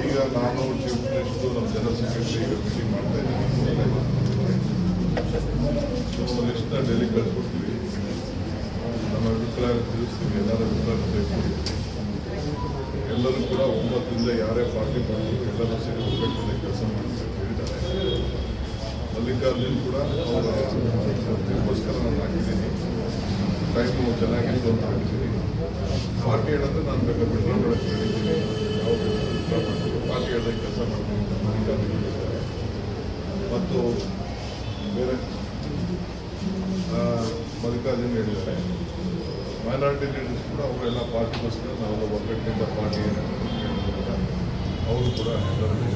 ಈಗ ನಾನು ಚೀಫ್ ಮಿನಿಸ್ಟರ್ ನಮ್ಮ ಜನರಲ್ ಸೆಕ್ರೆಟರಿ ಮೀಟಿಂಗ್ ಮಾಡ್ತಾ ಇದ್ದೀವಿ. ಲಿಸ್ಟ್ನ ಡೆಲ್ಲಿ ಕಳಿಸ್ಕೊಡ್ತೀವಿ. ನಮ್ಮ ಅಭಿಪ್ರಾಯ ತಿಳಿಸ್ತೀವಿ. ಎಲ್ಲರ ಅಭಿಪ್ರಾಯ ತೆಗೆದುಕೊಡ್ತೀವಿ. ಎಲ್ಲರೂ ಕೂಡ ಒಮ್ಮತದಿಂದ ಯಾರೇ ಪಾರ್ಟಿ ಮಾಡಿದ್ರು ಎಲ್ಲರೂ ಸೇರಿ ಒಗ್ಗಟ್ಟಿನಿಂದ ಕೆಲಸ ಮಾಡ್ತೀವಿ ಅಂತ ಹೇಳಿದ್ದಾರೆ. ಮಲ್ಲಿಕಾರ್ಜುನ್ ಕೂಡ ಅವರ ಅದಕ್ಕೋಸ್ಕರ ನಾನು ಹಾಕಿದ್ದೀನಿ. ಟೈಮು ಚೆನ್ನಾಗಿತ್ತು ಅಂತ ಹಾಕಿದ್ದೀನಿ. ಪಾರ್ಟಿ ಹೇಳಿದ್ರೆ ನಾನು ಬೇಕಾದ್ರೆ ಬಿಲ್ಡಿಂಗ್ ಒಳಗೆ ಹೇಳಿದ್ದೀನಿ. ಯಾವ ಪಾರ್ಟಿ ಹೇಳಿದಾಗ ಕೆಲಸ ಮಾಡ್ತೀನಿ ಅಂತ ಮಲ್ಲಿಕಾರ್ಜುನ್ ಹೇಳಿದ್ದಾರೆ. ಮತ್ತು ಬೇರೆ ಮಲ್ಲಿಕಾರ್ಜುನ್ ಹೇಳಿದ್ದಾರೆ. ಮೈನಾರಿಟಿ ಲೀಡರ್ಸ್ ಕೂಡ ಅವರೆಲ್ಲ ಪಾರ್ಟಿಗೋಸ್ಕರ ನಾವು ಒಗ್ಗಟ್ಟಿನಿಂದ ಪಾರ್ಟಿ ಅವರು ಕೂಡ ಎಲ್ಲರೂ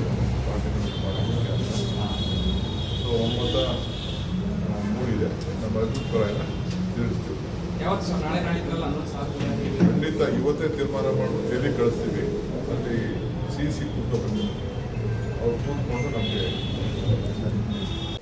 ಪಾರ್ಟಿನಲ್ಲಿ ಮಾಡಬೇಕು. ಸೊ ಒಮ್ಮತ ಮೂಡಿದೆ. ನಮ್ಮ ಅಭಿಪ್ರಾಯ ತಿಳಿಸ್ತೀವಿ. ಖಂಡಿತ ಇವತ್ತೇ ತೀರ್ಮಾನ ಮಾಡಿ ಡೆಲ್ಲಿ ಕಳಿಸ್ತೀವಿ. ಅಲ್ಲಿ ಸಿ ಕೂತ್ಕೊಂಡು ಅವ್ರು ಕೂತ್ಕೊಂಡು ನಮಗೆ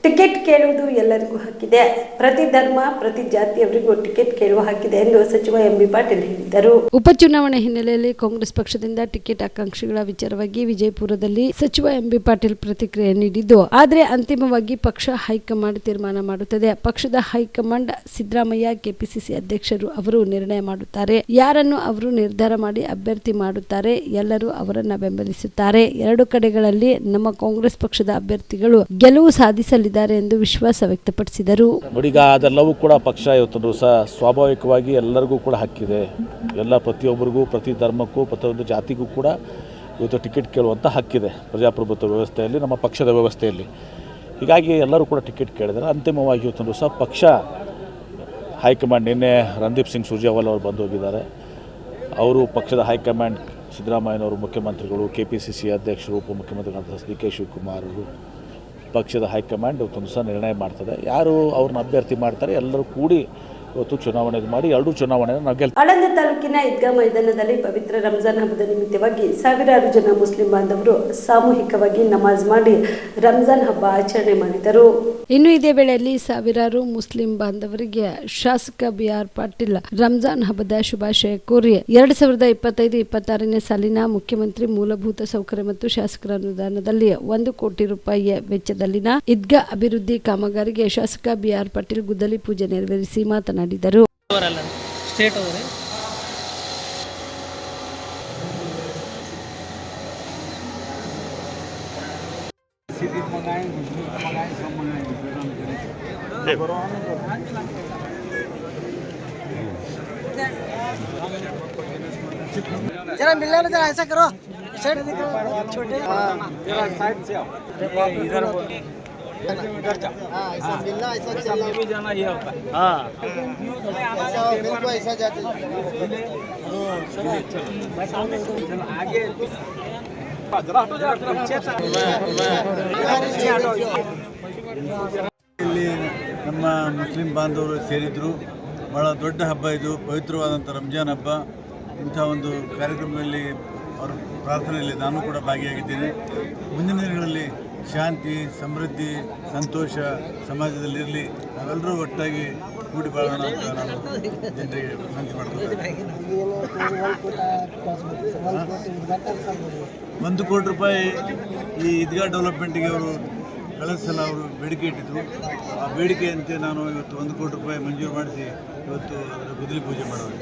ಟಿಕೆಟ್ ಕೇಳುವುದು ಎಲ್ಲರಿಗೂ ಹಕ್ಕಿದೆ. ಪ್ರತಿ ಧರ್ಮ, ಪ್ರತಿ ಜಾತಿಯವರಿಗೂ ಟಿಕೆಟ್ ಕೇಳುವ ಹಕ್ಕಿದೆ ಎಂದು ಸಚಿವ ಎಂಬಿ ಪಾಟೀಲ್ ಹೇಳಿದರು. ಉಪಚುನಾವಣೆ ಹಿನ್ನೆಲೆಯಲ್ಲಿ ಕಾಂಗ್ರೆಸ್ ಪಕ್ಷದಿಂದ ಟಿಕೆಟ್ ಆಕಾಂಕ್ಷಿಗಳ ವಿಚಾರವಾಗಿ ವಿಜಯಪುರದಲ್ಲಿ ಸಚಿವ ಎಂಬಿ ಪಾಟೀಲ್ ಪ್ರತಿಕ್ರಿಯೆ ನೀಡಿದ್ದು, ಆದರೆ ಅಂತಿಮವಾಗಿ ಪಕ್ಷ ಹೈಕಮಾಂಡ್ ತೀರ್ಮಾನ ಮಾಡುತ್ತದೆ. ಪಕ್ಷದ ಹೈಕಮಾಂಡ್ ಸಿದ್ದರಾಮಯ್ಯ, ಕೆಪಿಸಿಸಿ ಅಧ್ಯಕ್ಷರು ಅವರು ನಿರ್ಣಯ ಮಾಡುತ್ತಾರೆ. ಯಾರನ್ನು ಅವರು ನಿರ್ಧಾರ ಮಾಡಿ ಅಭ್ಯರ್ಥಿ ಮಾಡುತ್ತಾರೆ. ಎಲ್ಲರೂ ಅವರನ್ನ ಬೆಂಬಲಿಸುತ್ತಾರೆ. 2 ಕಡೆಗಳಲ್ಲಿ ನಮ್ಮ ಕಾಂಗ್ರೆಸ್ ಪಕ್ಷದ ಅಭ್ಯರ್ಥಿಗಳು ಗೆಲುವು ಸಾಧಿಸಲಿದ್ದಾರೆ ಎಂದು ವಿಶ್ವಾಸ ವ್ಯಕ್ತಪಡಿಸಿದರು. ಈಗ ಅದೆಲ್ಲವೂ ಕೂಡ ಪಕ್ಷ ಇವತ್ತು ಸಹ ಸ್ವಾಭಾವಿಕವಾಗಿ ಎಲ್ಲರಿಗೂ ಕೂಡ ಹಕ್ಕಿದೆ. ಎಲ್ಲ ಪ್ರತಿಯೊಬ್ಬರಿಗೂ, ಪ್ರತಿ ಧರ್ಮಕ್ಕೂ, ಪ್ರತಿಯೊಂದು ಜಾತಿಗೂ ಕೂಡ ಇವತ್ತು ಟಿಕೆಟ್ ಕೇಳುವಂಥ ಹಕ್ಕಿದೆ ಪ್ರಜಾಪ್ರಭುತ್ವ ವ್ಯವಸ್ಥೆಯಲ್ಲಿ, ನಮ್ಮ ಪಕ್ಷದ ವ್ಯವಸ್ಥೆಯಲ್ಲಿ. ಹೀಗಾಗಿ ಎಲ್ಲರೂ ಕೂಡ ಟಿಕೆಟ್ ಕೇಳಿದ್ದಾರೆ. ಅಂತಿಮವಾಗಿ ಇವತ್ತು ಸಹ ಪಕ್ಷ ಹೈಕಮಾಂಡ್, ನಿನ್ನೆ ರಣದೀಪ್ ಸಿಂಗ್ ಸುರ್ಜೇವಾಲಾ ಅವರು ಬಂದು ಹೋಗಿದ್ದಾರೆ. ಅವರು ಪಕ್ಷದ ಹೈಕಮಾಂಡ್ ಸಿದ್ದರಾಮಯ್ಯನವರು, ಮುಖ್ಯಮಂತ್ರಿಗಳು, ಕೆಪಿಸಿಸಿ ಅಧ್ಯಕ್ಷರು, ಉಪಮುಖ್ಯಮಂತ್ರಿಗಳಾದ ಡಿ ಕೆ ಶಿವಕುಮಾರ್ ಅವರು, ಪಕ್ಷದ ಹೈಕಮಾಂಡ್ ಇವತ್ತೊಂದು ಸಹ ನಿರ್ಣಯ ಮಾಡ್ತದೆ. ಯಾರು ಅವ್ರನ್ನ ಅಭ್ಯರ್ಥಿ ಮಾಡ್ತಾರೆ ಎಲ್ಲರೂ ಕೂಡಿ ಇವತ್ತು ಚುನಾವಣೆ ಮಾಡಿ 2 ಚುನಾವಣೆಯನ್ನು ನಾವು ಗೆಲ್ತೀವಿ. ಆಳಂದ ತಾಲೂಕಿನ ಈದ್ಗಾ ಮೈದಾನದಲ್ಲಿ ಪವಿತ್ರ ರಂಜಾನ್ ಹಬ್ಬದ ನಿಮಿತ್ತವಾಗಿ ಸಾವಿರಾರು ಜನ ಮುಸ್ಲಿಂ ಬಾಂಧವರು ಸಾಮೂಹಿಕವಾಗಿ ನಮಾಜ್ ಮಾಡಿ ರಂಜಾನ್ ಹಬ್ಬ ಆಚರಣೆ ಮಾಡಿದರು. ಇನ್ನು ಇದೇ ವೇಳೆಯಲ್ಲಿ ಸಾವಿರಾರು ಮುಸ್ಲಿಂ ಬಾಂಧವರಿಗೆ ಶಾಸಕ BR ಪಾಟೀಲ್ ರಂಜಾನ್ ಹಬ್ಬದ ಶುಭಾಶಯ ಕೋರಿ 2025-26ನೇ ಸಾಲಿನ ಮುಖ್ಯಮಂತ್ರಿ ಮೂಲಭೂತ ಸೌಕರ್ಯ ಮತ್ತು ಶಾಸಕರ ಅನುದಾನದಲ್ಲಿ 1 ಕೋಟಿ ರೂಪಾಯಿ ವೆಚ್ಚದಲ್ಲಿನ ಈದ್ಗಾ ಅಭಿವೃದ್ಧಿ ಕಾಮಗಾರಿಗೆ ಶಾಸಕ BR ಪಾಟೀಲ್ ಗುದ್ದಲಿ ಪೂಜೆ ನೆರವೇರಿಸಿ ಮಾತನಾಡಿದರು. जरा मिलने में जरा ऐसा करो, सेट छोटे साइड से आओ, इधर ऐसा मिलना, ऐसा चलना भी जाना ये होता है. ऐसा बिल्कुल ऐसा जाते आगे ಇಲ್ಲಿ ನಮ್ಮ ಮುಸ್ಲಿಂ ಬಾಂಧವರು ಸೇರಿದ್ರು. ಭಾಳ ದೊಡ್ಡ ಹಬ್ಬ ಇದು, ಪವಿತ್ರವಾದಂಥ ರಂಜಾನ್ ಹಬ್ಬ. ಇಂಥ ಒಂದು ಕಾರ್ಯಕ್ರಮದಲ್ಲಿ ಅವರ ಪ್ರಾರ್ಥನೆಯಲ್ಲಿ ನಾನು ಕೂಡ ಭಾಗಿಯಾಗಿದ್ದೇನೆ. ಮುಂದಿನ ದಿನಗಳಲ್ಲಿ ಶಾಂತಿ, ಸಮೃದ್ಧಿ, ಸಂತೋಷ ಸಮಾಜದಲ್ಲಿರಲಿ. ನಾವೆಲ್ಲರೂ ಒಟ್ಟಾಗಿ ಕೂಡಿ ಬಾಳೋಣ ಅಂತ ನಾನು ಜನರಿಗೆ ವಿನಂತಿ ಮಾಡ್ತೀನಿ. 1 ಕೋಟಿ ರೂಪಾಯಿ ಈ ಈದ್ಗಾ ಡೆವಲಪ್ಮೆಂಟ್ಗೆ ಅವರು ಕಳೆದ ಸಲ ಅವರು ಬೇಡಿಕೆ ಇಟ್ಟಿದ್ರು. ಆ ಬೇಡಿಕೆಯಂತೆ ನಾನು ಇವತ್ತು 1 ಕೋಟಿ ರೂಪಾಯಿ ಮಂಜೂರು ಮಾಡಿಸಿ ಇವತ್ತು ಅದರ ಗುದ್ದಲಿ ಪೂಜೆ ಮಾಡೋದು.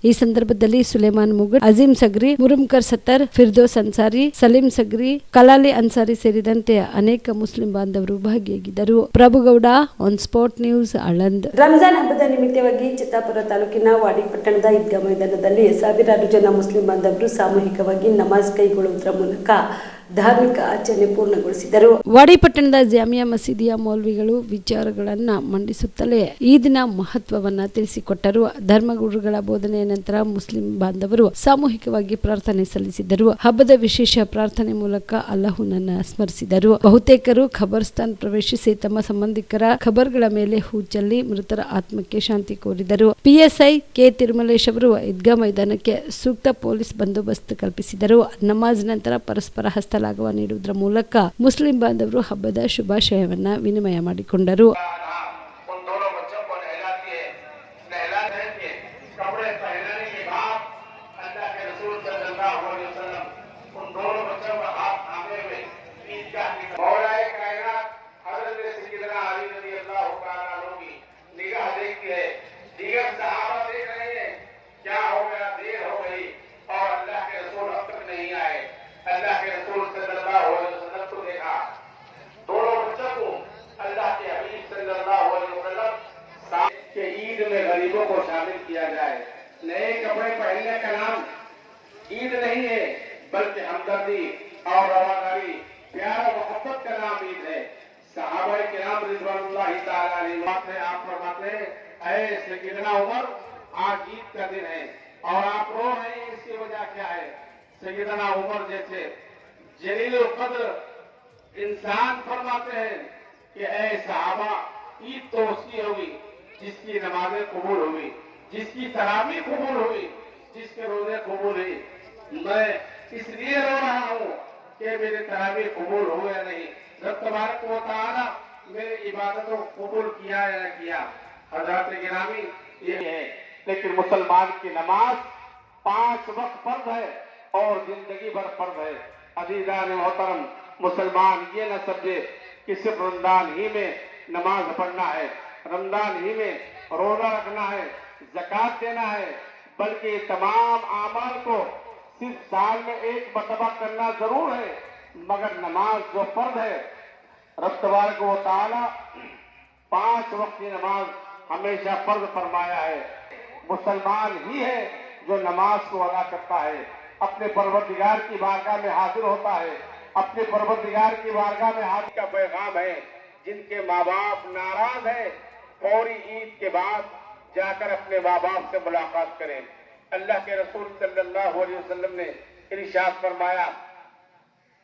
ಈ ಸಂದರ್ಭದಲ್ಲಿ ಸುಲೇಮಾನ್ ಮುಗುಡ್, ಅಜೀಂ ಸಗ್ರಿ, ಮುರುಮ್ಕರ್ ಸತ್ತರ್, ಫಿರ್ದೋಸ್ ಅನ್ಸಾರಿ, ಸಲೀಂ ಸಗ್ರಿ, ಕಲಾಲಿ ಅನ್ಸಾರಿ ಸೇರಿದಂತೆ ಅನೇಕ ಮುಸ್ಲಿಂ ಬಾಂಧವರು ಭಾಗಿಯಾಗಿದ್ದರು. Prabhugouda, on spot news, Aland. Ramzan ಹಬ್ಬದ ನಿಮಿತ್ತವಾಗಿ ಚಿತ್ತಾಪುರ ತಾಲೂಕಿನ ವಾಡಿ ಪಟ್ಟಣದ ಈದ್ಗಾ ಮೈದಾನದಲ್ಲಿ ಸಾವಿರಾರು ಜನ ಮುಸ್ಲಿಂ ಬಾಂಧವರು ಸಾಮೂಹಿಕವಾಗಿ ನಮಾಜ್ ಕೈಗೊಳ್ಳುವುದರ ಮೂಲಕ ಧಾರ್ಮಿಕ ಆಚರಣೆ ಪೂರ್ಣಗೊಳಿಸಿದರು. ವಾಡಿ ಪಟ್ಟಣದ ಜಾಮಿಯಾ ಮಸೀದಿಯ ಮೌಲ್ವಿಗಳು ವಿಚಾರಗಳನ್ನು ಮಂಡಿಸುತ್ತಲೇ ಈದಿನ ಮಹತ್ವವನ್ನ ತಿಳಿಸಿಕೊಟ್ಟರು. ಧರ್ಮಗುರುಗಳ ಬೋಧನೆಯ ನಂತರ ಮುಸ್ಲಿಂ ಬಾಂಧವರು ಸಾಮೂಹಿಕವಾಗಿ ಪ್ರಾರ್ಥನೆ ಸಲ್ಲಿಸಿದರು. ಹಬ್ಬದ ವಿಶೇಷ ಪ್ರಾರ್ಥನೆ ಮೂಲಕ ಅಲ್ಲಾಹುನನ್ನ ಸ್ಮರಿಸಿದರು. ಬಹುತೇಕರು ಖಬರ್ಸ್ತಾನ್ ಪ್ರವೇಶಿಸಿ ತಮ್ಮ ಸಂಬಂಧಿಕರ ಖಬರ್ಗಳ ಮೇಲೆ ಹೂ ಚೆಲ್ಲಿ ಮೃತರ ಆತ್ಮಕ್ಕೆ ಶಾಂತಿ ಕೋರಿದರು. ಪಿಎಸ್ಐ ಕೆ ತಿರುಮಲೇಶ್ ಅವರು ಈದ್ಗಾ ಮೈದಾನಕ್ಕೆ ಸೂಕ್ತ ಪೊಲೀಸ್ ಬಂದೋಬಸ್ತ್ ಕಲ್ಪಿಸಿದರು. ನಮಾಜ್ ನಂತರ ಪರಸ್ಪರ ಹಸ್ತಲಾಘವ ನೀಡುವುದರ ಮೂಲಕ ಮುಸ್ಲಿಂ ಬಾಂಧವರು ಹಬ್ಬದ ಶುಭಾಶಯವನ್ನ ವಿನಿಮಯ ಮಾಡಿಕೊಂಡರು. गरीबों को शामिल किया जाए। नए कपड़े पहनने का नाम ईद नहीं है, बल्कि हमदर्दी और रवादारी, प्यार और मोहब्बत का नाम ईद है। सहाबाए किराम रिज़वानुल्लाह ताला अलैहिम आप फरमाते हैं, ऐ सय्यदना उमर, आज ईद का दिन है और आप रो रहे हैं, इसकी वजह क्या है? सय्यदना उमर जैसे जलील कद्र इंसान फरमाते हैं कि ऐ सहाबा, ईद तो उसकी होगी जिसकी नमाजें कबूल हुई, जिसकी तरावी कबूल हुई, जिसके रोजे कबूल हुई। मैं इसलिए रो रहा हूँ कि मेरे तरावी कबूल हुए या नहीं, रब तबारक व तआला मेरी इबादतों को कबूल किया या न किया। हज़रात गिरामी ये है, लेकिन मुसलमान की नमाज 5 वक्त फर्ज है और जिंदगी भर फर्ज है। अज़ीज़ान मोहतरम, मुसलमान ये न समझे कि सिर्फ रमजान ही में नमाज पढ़ना है, रमजान ही में रोजा रखना है, ज़कात देना है, बल्कि तमाम आमाल को सिर्फ साल में एक मरतबा करना जरूर है, मगर नमाज जो फर्ज है, रब तबारक व तआला 5 वक्त की नमाज हमेशा फर्ज फरमाया है। मुसलमान ही है जो नमाज को अदा करता है, अपने परवरदिगार की बारगाह में हाजिर होता है, अपने परवरदिगार की बारगाह में हाजिर का पैगाम है। जिनके माँ बाप नाराज है, फौरी ईद के बाद जाकर अपने माँ बाप से मुलाकात करें। अल्लाह के रसूल सल्लल्लाहु अलैहि वसल्लम ने इरशाद फरमाया,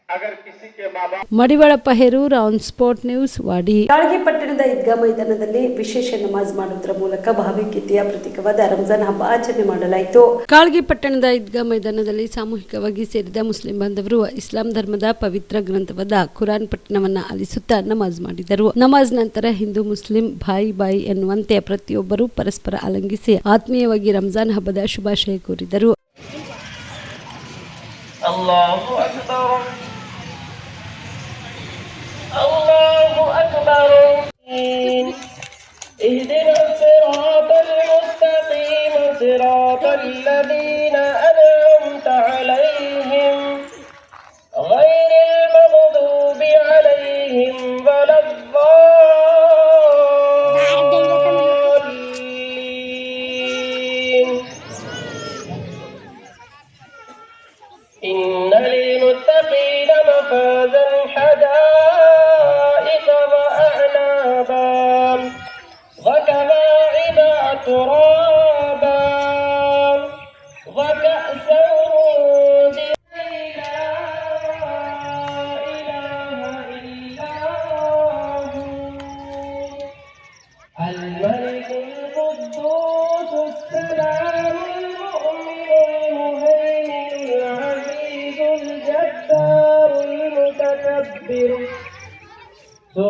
अगर किसी के माँ बाप Madivalappa Herur, on spot news, Wadi. Kalagi ಪಟ್ಟಣದ ಈದ್ಗಾ ಮೈದಾನದಲ್ಲಿ ವಿಶೇಷ ನಮಾಜ್ ಮಾಡುವುದರ ಮೂಲಕ ಭಾವೈಕ್ಯತೆಯ ಪ್ರತೀಕವಾದ ರಂಜಾನ್ ಹಬ್ಬ ಆಚರಣೆ ಮಾಡಲಾಯಿತು. ಕಾಳಗಿ ಪಟ್ಟಣದ ಈದ್ಗಾ ಮೈದಾನದಲ್ಲಿ ಸಾಮೂಹಿಕವಾಗಿ ಸೇರಿದ ಮುಸ್ಲಿಂ ಬಾಂಧವರು ಇಸ್ಲಾಂ ಧರ್ಮದ ಪವಿತ್ರ ಗ್ರಂಥವಾದ ಕುರಾನ್ ಪಠಣವನ್ನ ಆಲಿಸುತ್ತಾ ನಮಾಜ್ ಮಾಡಿದರು. ನಮಾಜ್ ನಂತರ ಹಿಂದೂ ಮುಸ್ಲಿಂ ಬಾಯಿ ಬಾಯಿ ಎನ್ನುವಂತೆ ಪ್ರತಿಯೊಬ್ಬರು ಪರಸ್ಪರ ಆಲಿಂಗಿಸಿ ಆತ್ಮೀಯವಾಗಿ ರಂಜಾನ್ ಹಬ್ಬದ ಶುಭಾಶಯ ಕೋರಿದರು. अल्लाहु अकबर, अल्लाहु अकबर। इहदिना सिरातल मुस्तकीम, सिरातल लज़ीना अनअमता अलैहिम, गैरिल मग़दूबि अलैहिम वलद्दाल्लीन। إن للمتقين مفازا حدائق وأعنابا وكواعب أترابا وكأسا دهاقا. لا إله إلا هو الملك القدوس السلام المؤمن المهيمن العزيز الجبار المتكبر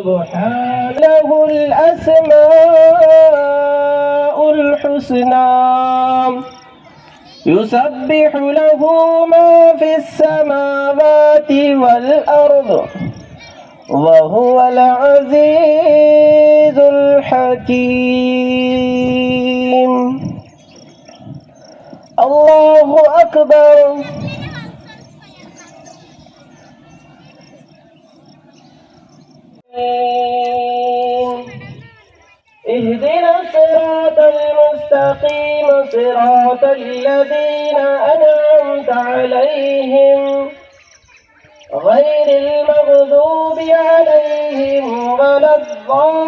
سبحانه الأسماء الحسنى يسبح له ما في السماوات والأرض وهو العزيز الحكيم الله أكبر اهدنا الصراط المستقيم صراط الذين أنعمت عليهم غير المغضوب عليهم ولا الضالين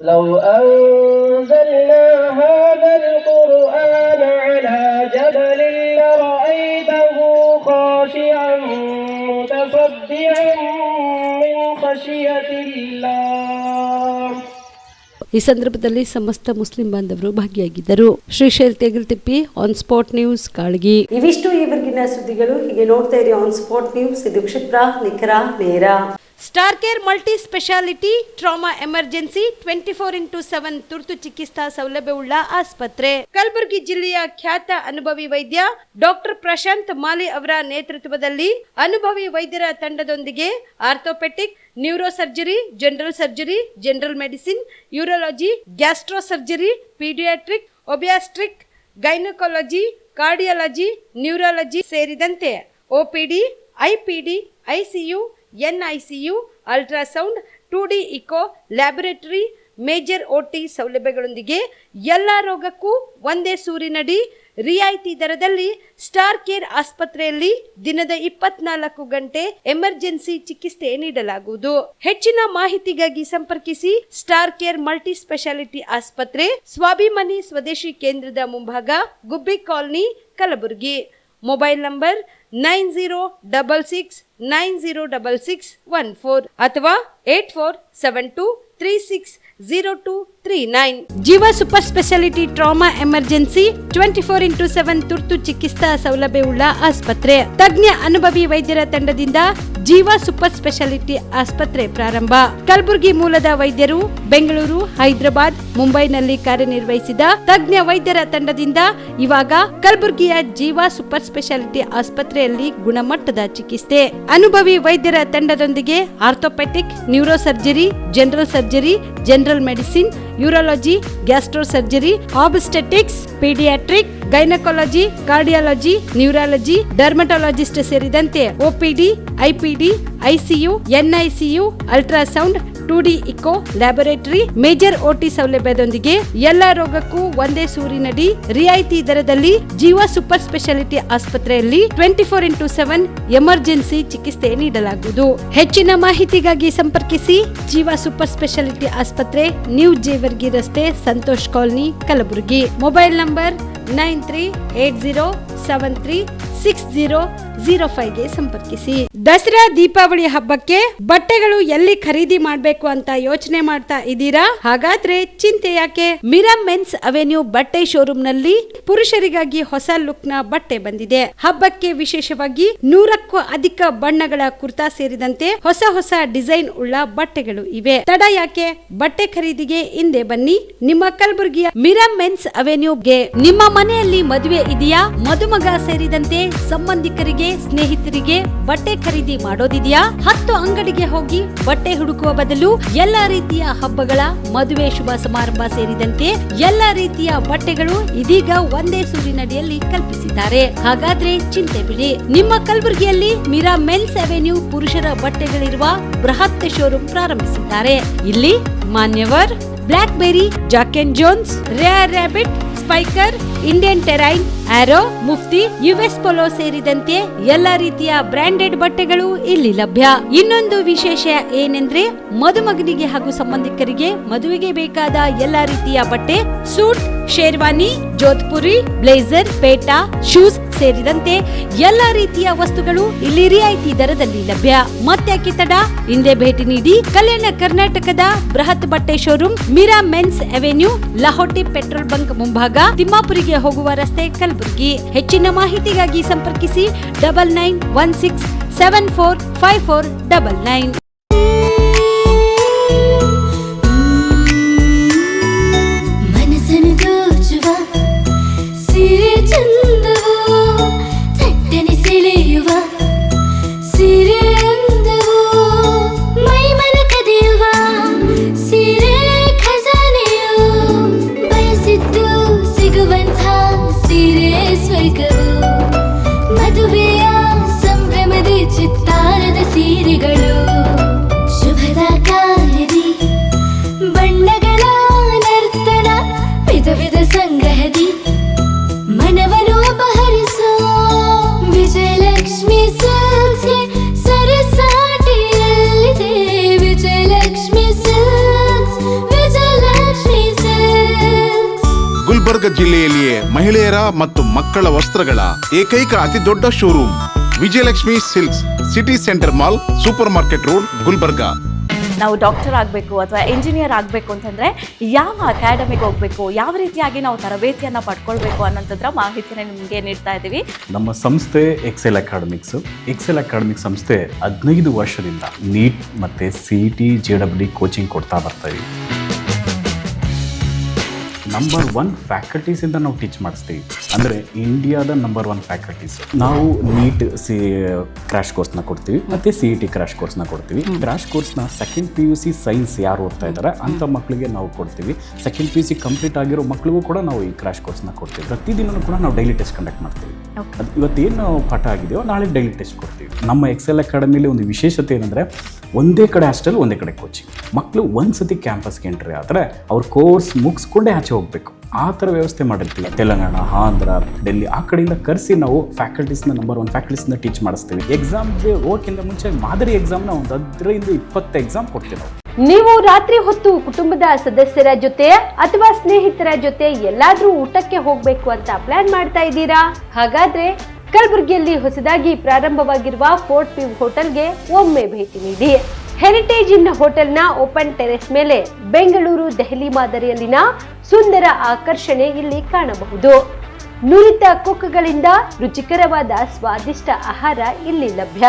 لو أنزلنا هذا القرآن على جبل لرأيته خاشعا متصدعا من خشية الله. ಈ ಸಂದರ್ಭದಲ್ಲಿ ಸಮಸ್ತ ಮುಸ್ಲಿಂ ಬಾಂಧವರು ಭಾಗಿಯಾಗಿದ್ದರು. Shrishail Tegaltippi, on spot news, Kalagi. ಇವಿಷ್ಟು ಈವರೆಗಿನ ಸುದ್ದಿಗಳು. ಹೀಗೆ ನೋಡ್ತಾ ಇರಿ ಆನ್ ಸ್ಪಾಟ್ ನ್ಯೂಸ್. ಇದು ಕ್ಷಿಪ್ರ, ನಿಖರ, ನೇರ. Star care multi speciality trauma emergency 24x7 ತುರ್ತು ಚಿಕಿತ್ಸಾ ಸೌಲಭ್ಯವುಳ್ಳ ಆಸ್ಪತ್ರೆ. ಕಲಬುರಗಿ ಜಿಲ್ಲೆಯ ಖ್ಯಾತ ಅನುಭವಿ ವೈದ್ಯ ಡಾಕ್ಟರ್ ಪ್ರಶಾಂತ್ ಮಾಲಿ ಅವರ ನೇತೃತ್ವದಲ್ಲಿ ಅನುಭವಿ ವೈದ್ಯರ ತಂಡದೊಂದಿಗೆ orthopaedic, neuro surgery, general surgery, general medicine, urology, gastro surgery, paediatric, obstetric, gynaecology, cardiology, neurology ಸೇರಿದಂತೆ OPD, IPD, ICU, NICU, ultrasound, 2D echo, laboratory, major OT ಸೌಲಭ್ಯಗಳೊಂದಿಗೆ ಎಲ್ಲ ರೋಗಕ್ಕೂ ಒಂದೇ ಸೂರಿನಡಿ ರಿಯಾಯಿತಿ ದರದಲ್ಲಿ ಸ್ಟಾರ್ ಕೇರ್ ಆಸ್ಪತ್ರೆಯಲ್ಲಿ ದಿನದ 24 ಗಂಟೆ ಎಮರ್ಜೆನ್ಸಿ ಚಿಕಿತ್ಸೆ ನೀಡಲಾಗುವುದು. ಹೆಚ್ಚಿನ ಮಾಹಿತಿಗಾಗಿ ಸಂಪರ್ಕಿಸಿ ಸ್ಟಾರ್ ಕೇರ್ ಮಲ್ಟಿ ಸ್ಪೆಷಾಲಿಟಿ ಆಸ್ಪತ್ರೆ, ಸ್ವಾಭಿಮಾನಿ ಸ್ವದೇಶಿ ಕೇಂದ್ರದ ಮುಂಭಾಗ, ಗುಬ್ಬಿ ಕಾಲನಿ, ಕಲಬುರಗಿ. ಮೊಬೈಲ್ ನಂಬರ್ 9066906614 ಅಥವಾ 8472360239. ಜೀವ super speciality trauma emergency 24x7 ತುರ್ತು ಚಿಕಿತ್ಸಾ ಸೌಲಭ್ಯವುಳ್ಳ ಆಸ್ಪತ್ರೆ. ತಜ್ಞ ಅನುಭವಿ ವೈದ್ಯರ ತಂಡದಿಂದ ಜೀವ ಸೂಪರ್ ಸ್ಪೆಷಾಲಿಟಿ ಆಸ್ಪತ್ರೆ ಪ್ರಾರಂಭ. ಕಲಬುರಗಿ ಮೂಲದ ವೈದ್ಯರು ಬೆಂಗಳೂರು, ಹೈದರಾಬಾದ್, ಮುಂಬೈನಲ್ಲಿ ಕಾರ್ಯನಿರ್ವಹಿಸಿದ ತಜ್ಞ ವೈದ್ಯರ ತಂಡದಿಂದ ಇವಾಗ ಕಲಬುರಗಿಯ ಜೀವ ಸೂಪರ್ ಸ್ಪೆಷಾಲಿಟಿ ಆಸ್ಪತ್ರೆಯಲ್ಲಿ ಗುಣಮಟ್ಟದ ಚಿಕಿತ್ಸೆ. ಅನುಭವಿ ವೈದ್ಯರ ತಂಡದೊಂದಿಗೆ orthopaedic, neuro surgery, general surgery, general medicine, urology, gastro surgery, obstetrics, paediatric, gynaecology, cardiology, neurology, dermatologist ಸೇರಿದಂತೆ OPD, IPD, ICU, NICU, ultrasound, 2D echo, laboratory, major OT ಸೌಲಭ್ಯದೊಂದಿಗೆ ಎಲ್ಲ ರೋಗಕ್ಕೂ ಒಂದೇ ಸೂರಿನಡಿ ರಿಯಾಯಿತಿ ದರದಲ್ಲಿ ಜೀವ ಸೂಪರ್ ಸ್ಪೆಷಾಲಿಟಿ ಆಸ್ಪತ್ರೆಯಲ್ಲಿ 24x7 ಎಮರ್ಜೆನ್ಸಿ ಚಿಕಿತ್ಸೆ ನೀಡಲಾಗುವುದು. ಹೆಚ್ಚಿನ ಮಾಹಿತಿಗಾಗಿ ಸಂಪರ್ಕಿಸಿ ಜೀವ ಸೂಪರ್ ಸ್ಪೆಷಾಲಿಟಿ ಆಸ್ಪತ್ರೆ, ನ್ಯೂ ಜೇವರ್ಗಿ ರಸ್ತೆ, Santosh colony, Kalaburagi. Mobile number 9380736005ಗೆ ಸಂಪರ್ಕಿಸಿ. ದಸರಾ ದೀಪಾವಳಿ ಹಬ್ಬಕ್ಕೆ ಬಟ್ಟೆಗಳು ಎಲ್ಲಿ ಖರೀದಿ ಮಾಡಬೇಕು ಅಂತ ಯೋಚನೆ ಮಾಡ್ತಾ ಇದ್ದೀರಾ? ಹಾಗಾದ್ರೆ ಚಿಂತೆ ಯಾಕೆ? ಮಿರಾ ಮೆನ್ಸ್ ಅವೆನ್ಯೂ ಬಟ್ಟೆ ಶೋರೂಮ್ ನಲ್ಲಿ ಪುರುಷರಿಗಾಗಿ ಹೊಸ ಲುಕ್ ನ ಬಟ್ಟೆ ಬಂದಿದೆ. ಹಬ್ಬಕ್ಕೆ ವಿಶೇಷವಾಗಿ 100ಕ್ಕೂ ಅಧಿಕ ಬಣ್ಣಗಳ ಕುರ್ತಾ ಸೇರಿದಂತೆ ಹೊಸ ಹೊಸ ಡಿಸೈನ್ ಉಳ್ಳ ಬಟ್ಟೆಗಳು ಇವೆ. ತಡ ಯಾಕೆ? ಬಟ್ಟೆ ಖರೀದಿಗೆ ಹಿಂದೆ ಬನ್ನಿ ನಿಮ್ಮ ಕಲಬುರಗಿಯ ಮಿರಾ ಮೆನ್ಸ್ ಅವೆನ್ಯೂಗೆ. ನಿಮ್ಮ ಮನೆಯಲ್ಲಿ ಮದುವೆ ಇದೆಯಾ? ಮದುಮಗ ಸೇರಿದಂತೆ ಸಂಬಂಧಿಕರಿಗೆ, ಸ್ನೇಹಿತರಿಗೆ ಬಟ್ಟೆ ಖರೀದಿ ಮಾಡೋದಿದೆಯಾ? 10 ಅಂಗಡಿಗೆ ಹೋಗಿ ಬಟ್ಟೆ ಹುಡುಕುವ ಬದಲು ಎಲ್ಲಾ ರೀತಿಯ ಹಬ್ಬಗಳ, ಮದುವೆ, ಶುಭ ಸಮಾರಂಭ ಸೇರಿದಂತೆ ಎಲ್ಲಾ ರೀತಿಯ ಬಟ್ಟೆಗಳು ಇದೀಗ ಒಂದೇ ಸೂರಿನಡಿಯಲ್ಲಿ ಕಲ್ಪಿಸಿದ್ದಾರೆ. ಹಾಗಾದ್ರೆ ಚಿಂತೆ ಬಿಡಿ. ನಿಮ್ಮ ಕಲಬುರಗಿಯಲ್ಲಿ ಮಿರಾ ಮೆನ್ಸ್ ಅವೆನ್ಯೂ ಪುರುಷರ ಬಟ್ಟೆಗಳಿರುವ ಬೃಹತ್ ಶೋರೂಮ್ ಪ್ರಾರಂಭಿಸಿದ್ದಾರೆ. ಇಲ್ಲಿ Manyavar, Blackberry, Jack and Jones, Rare Rabbit, Spykar, Indian Terrain, Arrow, Mufti, US Polo ಸೇರಿದಂತೆ ಎಲ್ಲಾ ರೀತಿಯ ಬ್ರಾಂಡೆಡ್ ಬಟ್ಟೆಗಳು ಇಲ್ಲಿ ಲಭ್ಯ. ಇನ್ನೊಂದು ವಿಶೇಷ ಏನೆಂದ್ರೆ ಮದುಮಗನಿಗೆ ಹಾಗೂ ಸಂಬಂಧಿಕರಿಗೆ ಮದುವೆಗೆ ಬೇಕಾದ ಎಲ್ಲಾ ರೀತಿಯ ಬಟ್ಟೆ, ಸೂಟ್, ಶೇರ್ವಾನಿ, ಜೋಧ್ಪುರಿ, ಬ್ಲೇಸರ್, ಪೇಟಾ, ಶೂಸ್ ಸೇರಿದಂತೆ ಎಲ್ಲಾ ರೀತಿಯ ವಸ್ತುಗಳು ಇಲ್ಲಿ ರಿಯಾಯಿತಿ ದರದಲ್ಲಿ ಲಭ್ಯ. ಮತ್ತ್ಯಾಕೆ ತಡ? ಹಿಂದೆ ಭೇಟಿ ನೀಡಿ. ಕಲ್ಯಾಣ ಕರ್ನಾಟಕದ ಬೃಹತ್ ಬಟ್ಟೆ showroom Meera men's avenue, Lahoti petrol bunk ಮುಂಭಾಗ, ತಿಮ್ಮಾಪುರಿಗೆ ಹೋಗುವ ರಸ್ತೆ, ಕಲಬುರಗಿ. ಹೆಚ್ಚಿನ ಮಾಹಿತಿಗಾಗಿ ಸಂಪರ್ಕಿಸಿ 9916745499. ಮದುವೆಯ ಸಂಭ್ರಮದ ಚಿತ್ತಾರದ ಸೀರೆಗಳು, ಶುಭದ ಕಾರ್ಯದಿ ಬಣ್ಣಗಳ ನರ್ತನ, ವಿಧ ವಿಧ ಸಂಗ್ರಹದಿ ಮನವನ್ನು ಅಪಹರಿಸೋ ವಿಜಯಲಕ್ಷ್ಮಿ ಸಿಲ್ಕ್ಸ್ ಸರಸಾಟಿಯಲ್ಲಿದೆ. Vijayalakshmi Silks, Vijayalakshmi Silks. ಗುಲ್ಬರ್ಗ ಜಿಲ್ಲೆಯಲ್ಲಿಯೇ ಮಹಿಳೆಯರ ಮತ್ತು ಮಕ್ಕಳ ವಸ್ತ್ರಗಳ ಏಕೈಕ ಅತಿ ದೊಡ್ಡ showroom Vijayalakshmi Silks, city centre mall, super market road, Gulbarga. ನಾವು ಡಾಕ್ಟರ್ ಆಗಬೇಕು ಅಥವಾ ಇಂಜಿನಿಯರ್ ಆಗಬೇಕು ಅಂತಂದರೆ ಯಾವ ಅಕಾಡೆಮಿಗೆ ಹೋಗಬೇಕು, ಯಾವ ರೀತಿಯಾಗಿ ನಾವು ತರಬೇತಿಯನ್ನು ಪಡ್ಕೊಳ್ಬೇಕು ಅನ್ನೋಂಥದ್ರ ಮಾಹಿತಿನ ನಿಮಗೆ ನೀಡ್ತಾ ಇದ್ದೀವಿ. ನಮ್ಮ ಸಂಸ್ಥೆ ಎಕ್ಸೆಲ್ ಅಕಾಡೆಮಿಕ್ ಸಂಸ್ಥೆ 15 ವರ್ಷದಿಂದ ನೀಟ್ ಮತ್ತು CET JEE ಕೋಚಿಂಗ್ ಕೊಡ್ತಾ ಬರ್ತಾಯಿವಿ. ನಂಬರ್ 1 ಫ್ಯಾಕಲ್ಟೀಸಿಂದ ನಾವು ಟೀಚ್ ಮಾಡಿಸ್ತೀವಿ. ಅಂದರೆ ಇಂಡಿಯಾದ ನಂಬರ್ 1 ಫ್ಯಾಕಲ್ಟೀಸ್. ನಾವು ನೀಟ್ ಕ್ರ್ಯಾಶ್ ಕೋರ್ಸ್ನ ಕೊಡ್ತೀವಿ ಮತ್ತು CET ಕ್ರ್ಯಾಶ್ ಕೋರ್ಸ್ನ ಕೊಡ್ತೀವಿ. ಕ್ರ್ಯಾಶ್ ಕೋರ್ಸ್ನ ಸೆಕೆಂಡ್ PUC ಸೈನ್ಸ್ ಯಾರು ಓದ್ತಾ ಇದ್ದಾರೆ ಅಂಥ ಮಕ್ಕಳಿಗೆ ನಾವು ಕೊಡ್ತೀವಿ. ಸೆಕೆಂಡ್ PUC ಕಂಪ್ಲೀಟ್ ಆಗಿರೋ ಮಕ್ಕಳಿಗೂ ಕೂಡ ನಾವು ಈ ಕ್ರ್ಯಾಶ್ ಕೋರ್ಸ್ನ ಕೊಡ್ತೀವಿ. ಪ್ರತಿದಿನವೂ ಕೂಡ ನಾವು ಡೈಲಿ ಟೆಸ್ಟ್ ಕಂಡಕ್ಟ್ ಮಾಡ್ತೀವಿ. ಅದು ಇವತ್ತೇನು ಪಾಠ ಆಗಿದೆಯೋ ನಾಳೆ ಡೈಲಿ ಟೆಸ್ಟ್ ಕೊಡ್ತೀವಿ. ನಮ್ಮ ಎಕ್ಸೆಲ್ ಅಕಾಡೆಮಿಲಿ ಒಂದು ವಿಶೇಷತೆ ಏನಂದರೆ ಒಂದೇ ಕಡೆ ಹಾಸ್ಟೆಲ್, ಒಂದೇ ಕಡೆ ಕೋಚಿಂಗ್. ಮಕ್ಕಳು ಒಂದು ಸತಿ ಕ್ಯಾಂಪಸ್ಗೆ ಎಂಟ್ರಿ ಆದರೆ ಅವ್ರ ಕೋರ್ಸ್ ಮುಗಿಸ್ಕೊಂಡೇ ಆಚೆ ಹೋಗಬೇಕು. ಆ ಥರ ವ್ಯವಸ್ಥೆ ಮಾಡಿರ್ತೀವಿ. ತೆಲಂಗಾಣ, ಆಂಧ್ರ, ಡೆಲ್ಲಿ ಆ ಕಡೆಯಿಂದ ಕರೆಸಿ ನಾವು ಫ್ಯಾಕಲ್ಟೀಸ್ನ ನಂಬರ್ 1 ಫ್ಯಾಕಲ್ಟೀಸ್ನ ಟೀಚ್ ಮಾಡಿಸ್ತೀವಿ. ಎಕ್ಸಾಮ್ಗೆ ಹೋಗೋಕ್ಕಿಂತ ಮುಂಚೆ ಮಾದರಿ ಎಕ್ಸಾಮ್ನ ಒಂದು 10-20 ಎಕ್ಸಾಮ್ ಕೊಡ್ತೀವಿ ನಾವು. ನೀವು ರಾತ್ರಿ ಹೊತ್ತು ಕುಟುಂಬದ ಸದಸ್ಯರ ಜೊತೆ ಅಥವಾ ಸ್ನೇಹಿತರ ಜೊತೆ ಎಲ್ಲಾದ್ರೂ ಊಟಕ್ಕೆ ಹೋಗ್ಬೇಕು ಅಂತ ಪ್ಲಾನ್ ಮಾಡ್ತಾ ಇದ್ದೀರಾ? ಹಾಗಾದ್ರೆ ಕಲಬುರಗಿಯಲ್ಲಿ ಹೊಸದಾಗಿ ಪ್ರಾರಂಭವಾಗಿರುವ ಫೋರ್ಟ್ ವ್ಯೂ ಹೋಟೆಲ್ಗೆ ಒಮ್ಮೆ ಭೇಟಿ ನೀಡಿ. ಹೆರಿಟೇಜ್ ಇನ್ ಹೋಟೆಲ್ನ ಓಪನ್ ಟೆರೆಸ್ ಮೇಲೆ ಬೆಂಗಳೂರು, ದೆಹಲಿ ಮಾದರಿಯಲ್ಲಿನ ಸುಂದರ ಆಕರ್ಷಣೆ ಇಲ್ಲಿ ಕಾಣಬಹುದು. ನುರಿತ ಕುಕ್ಗಳಿಂದ ರುಚಿಕರವಾದ ಸ್ವಾದಿಷ್ಟ ಆಹಾರ ಇಲ್ಲಿ ಲಭ್ಯ.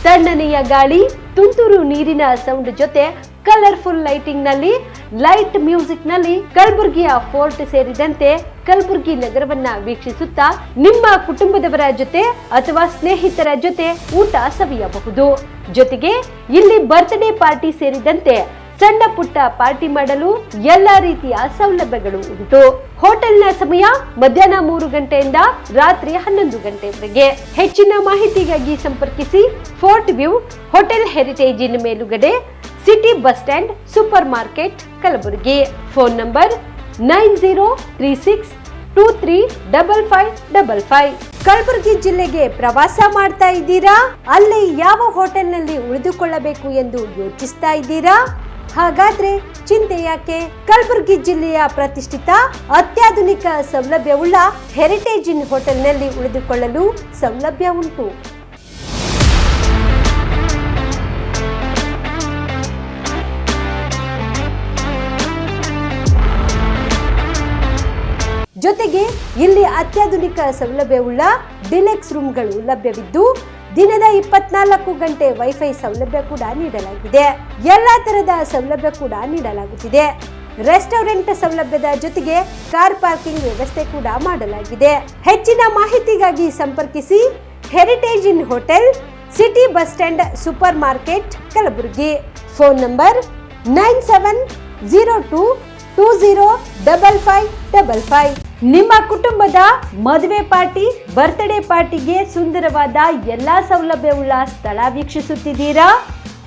ತಣ್ಣನೆಯ ಗಾಳಿ, ತುಂತುರು ನೀರಿನ ಸೌಂಡ್ ಜೊತೆ ಕಲರ್ಫುಲ್ ಲೈಟಿಂಗ್ ನಲ್ಲಿ, ಲೈಟ್ ಮ್ಯೂಸಿಕ್ ನಲ್ಲಿ ಕಲಬುರಗಿಯ ಫೋರ್ಟ್ ಸೇರಿದಂತೆ ಕಲಬುರಗಿ ನಗರವನ್ನ ವೀಕ್ಷಿಸುತ್ತಾ ನಿಮ್ಮ ಕುಟುಂಬದವರ ಜೊತೆ ಅಥವಾ ಸ್ನೇಹಿತರ ಜೊತೆ ಊಟ ಸವಿಯಬಹುದು. ಜೊತೆಗೆ ಇಲ್ಲಿ ಬರ್ತ್ಡೇ ಪಾರ್ಟಿ ಸೇರಿದಂತೆ ಸಣ್ಣ ಪುಟ್ಟ ಪಾರ್ಟಿ ಮಾಡಲು ಎಲ್ಲಾ ರೀತಿಯ ಸೌಲಭ್ಯಗಳು ಉಂಟು. ಹೋಟೆಲ್ನ ಸಮಯ ಮಧ್ಯಾಹ್ನ 3 ಗಂಟೆಯಿಂದ ರಾತ್ರಿ 11 ಗಂಟೆವರೆಗೆ. ಹೆಚ್ಚಿನ ಮಾಹಿತಿಗಾಗಿ ಸಂಪರ್ಕಿಸಿ ಫೋರ್ಟ್ ವ್ಯೂ ಹೋಟೆಲ್, ಹೆರಿಟೇಜ್ ಇನ್ ಮೇಲುಗಡೆ, city bus stand, super market, Kalaburagi. Phone number 9036235555. Kalaburagi ಜಿಲ್ಲೆಗೆ ಪ್ರವಾಸ ಮಾಡ್ತಾ ಇದ್ದೀರಾ? ಅಲ್ಲಿ ಯಾವ ಹೋಟೆಲ್ನಲ್ಲಿ ಉಳಿದುಕೊಳ್ಳಬೇಕು ಎಂದು ಯೋಚಿಸ್ತಾ ಇದ್ದೀರಾ? ಹಾಗಾದ್ರೆ ಚಿಂತೆ ಯಾಕೆ? ಕಲಬುರಗಿ ಜಿಲ್ಲೆಯ ಪ್ರತಿಷ್ಠಿತ ಅತ್ಯಾಧುನಿಕ ಸೌಲಭ್ಯವುಳ್ಳ ಹೆರಿಟೇಜ್ ಇನ್ ಹೋಟೆಲ್ನಲ್ಲಿ ಉಳಿದುಕೊಳ್ಳಲು ಸೌಲಭ್ಯ ಉಂಟು. ಜೊತೆಗೆ ಇಲ್ಲಿ ಅತ್ಯಾಧುನಿಕ ಸೌಲಭ್ಯವುಳ್ಳ ಡಿಲೆಕ್ಸ್ ರೂಮ್ಗಳು ಲಭ್ಯವಿದ್ದು ದಿನದ 24 ಗಂಟೆ ವೈಫೈ ಸೌಲಭ್ಯ ಕೂಡ ನೀಡಲಾಗಿದೆ. ಎಲ್ಲಾ ತರದ ಸೌಲಭ್ಯ ಕೂಡ ನೀಡಲಾಗುತ್ತಿದೆ. ರೆಸ್ಟೋರೆಂಟ್ ಸೌಲಭ್ಯದ ಜೊತೆಗೆ ಕಾರ್ ಪಾರ್ಕಿಂಗ್ ವ್ಯವಸ್ಥೆ ಕೂಡ ಮಾಡಲಾಗಿದೆ. ಹೆಚ್ಚಿನ ಮಾಹಿತಿಗಾಗಿ ಸಂಪರ್ಕಿಸಿ Heritage Inn hotel, city bus stand, super market, Kalaburagi. Phone number 9702205555. ನಿಮ್ಮ ಕುಟುಂಬದ ಮದುವೆ ಪಾರ್ಟಿ, ಬರ್ತ್ಡೇ ಪಾರ್ಟಿಗೆ ಸುಂದರವಾದ ಎಲ್ಲಾ ಸೌಲಭ್ಯವುಳ್ಳ ಸ್ಥಳ ವೀಕ್ಷಿಸುತ್ತಿದ್ದೀರಾ?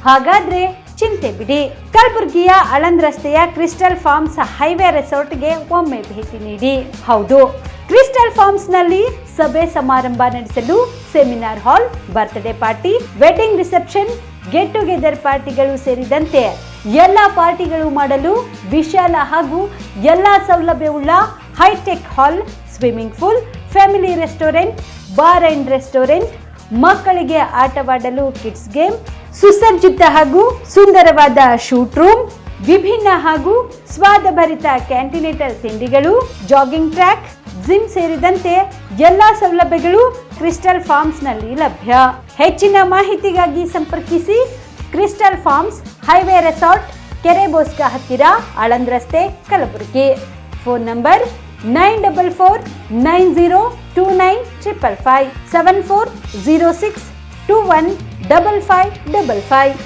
ಹಾಗಾದ್ರೆ ಚಿಂತೆ ಬಿಡಿ. ಕಲಬುರಗಿಯ ಆಳಂದ್ ರಸ್ತೆಯ ಕ್ರಿಸ್ಟಲ್ ಫಾರ್ಮ್ಸ್ ಹೈವೇ ರೆಸಾರ್ಟ್ಗೆ ಒಮ್ಮೆ ಭೇಟಿ ನೀಡಿ. ಹೌದು, ಕ್ರಿಸ್ಟಲ್ ಫಾರ್ಮ್ಸ್ ನಲ್ಲಿ ಸಭೆ ಸಮಾರಂಭ ನಡೆಸಲು seminar hall, birthday party, wedding reception, get together ಪಾರ್ಟಿಗಳು ಸೇರಿದಂತೆ ಎಲ್ಲ ಪಾರ್ಟಿಗಳು ಮಾಡಲು ವಿಶಾಲ ಹಾಗೂ ಎಲ್ಲ ಸೌಲಭ್ಯವುಳ್ಳ hi tech hall, swimming pool, family restaurant, bar and restaurant, ಮಕ್ಕಳಿಗೆ ಆಟವಾಡಲು ಕಿಡ್ಸ್ ಗೇಮ್, ಸುಸಜ್ಜಿತ ಹಾಗೂ ಸುಂದರವಾದ ಶೂಟ್ ರೂಮ್, ವಿಭಿನ್ನ ಹಾಗೂ ಸ್ವಾದಭರಿತ ಕ್ಯಾಂಟಿನೇಟರ್ ತಿಂಡಿಗಳು, ಜಾಗಿಂಗ್ ಟ್ರ್ಯಾಕ್, ಜಿಮ್ ಸೇರಿದಂತೆ ಎಲ್ಲಾ ಸೌಲಭ್ಯಗಳು ಕ್ರಿಸ್ಟಲ್ ಫಾರ್ಮ್ಸ್ ನಲ್ಲಿ ಲಭ್ಯ. ಹೆಚ್ಚಿನ ಮಾಹಿತಿಗಾಗಿ ಸಂಪರ್ಕಿಸಿ ಕ್ರಿಸ್ಟಲ್ ಫಾರ್ಮ್ಸ್, ಹೈವೇ ರೆಸಾರ್ಟ್, ಕೆರೆಬೋಸ್ಕ ಹತ್ತಿರ, ಆಳಂದ್ ರಸ್ತೆ, ಕಲಬುರಗಿ. Phone number 9449029555 7406215555.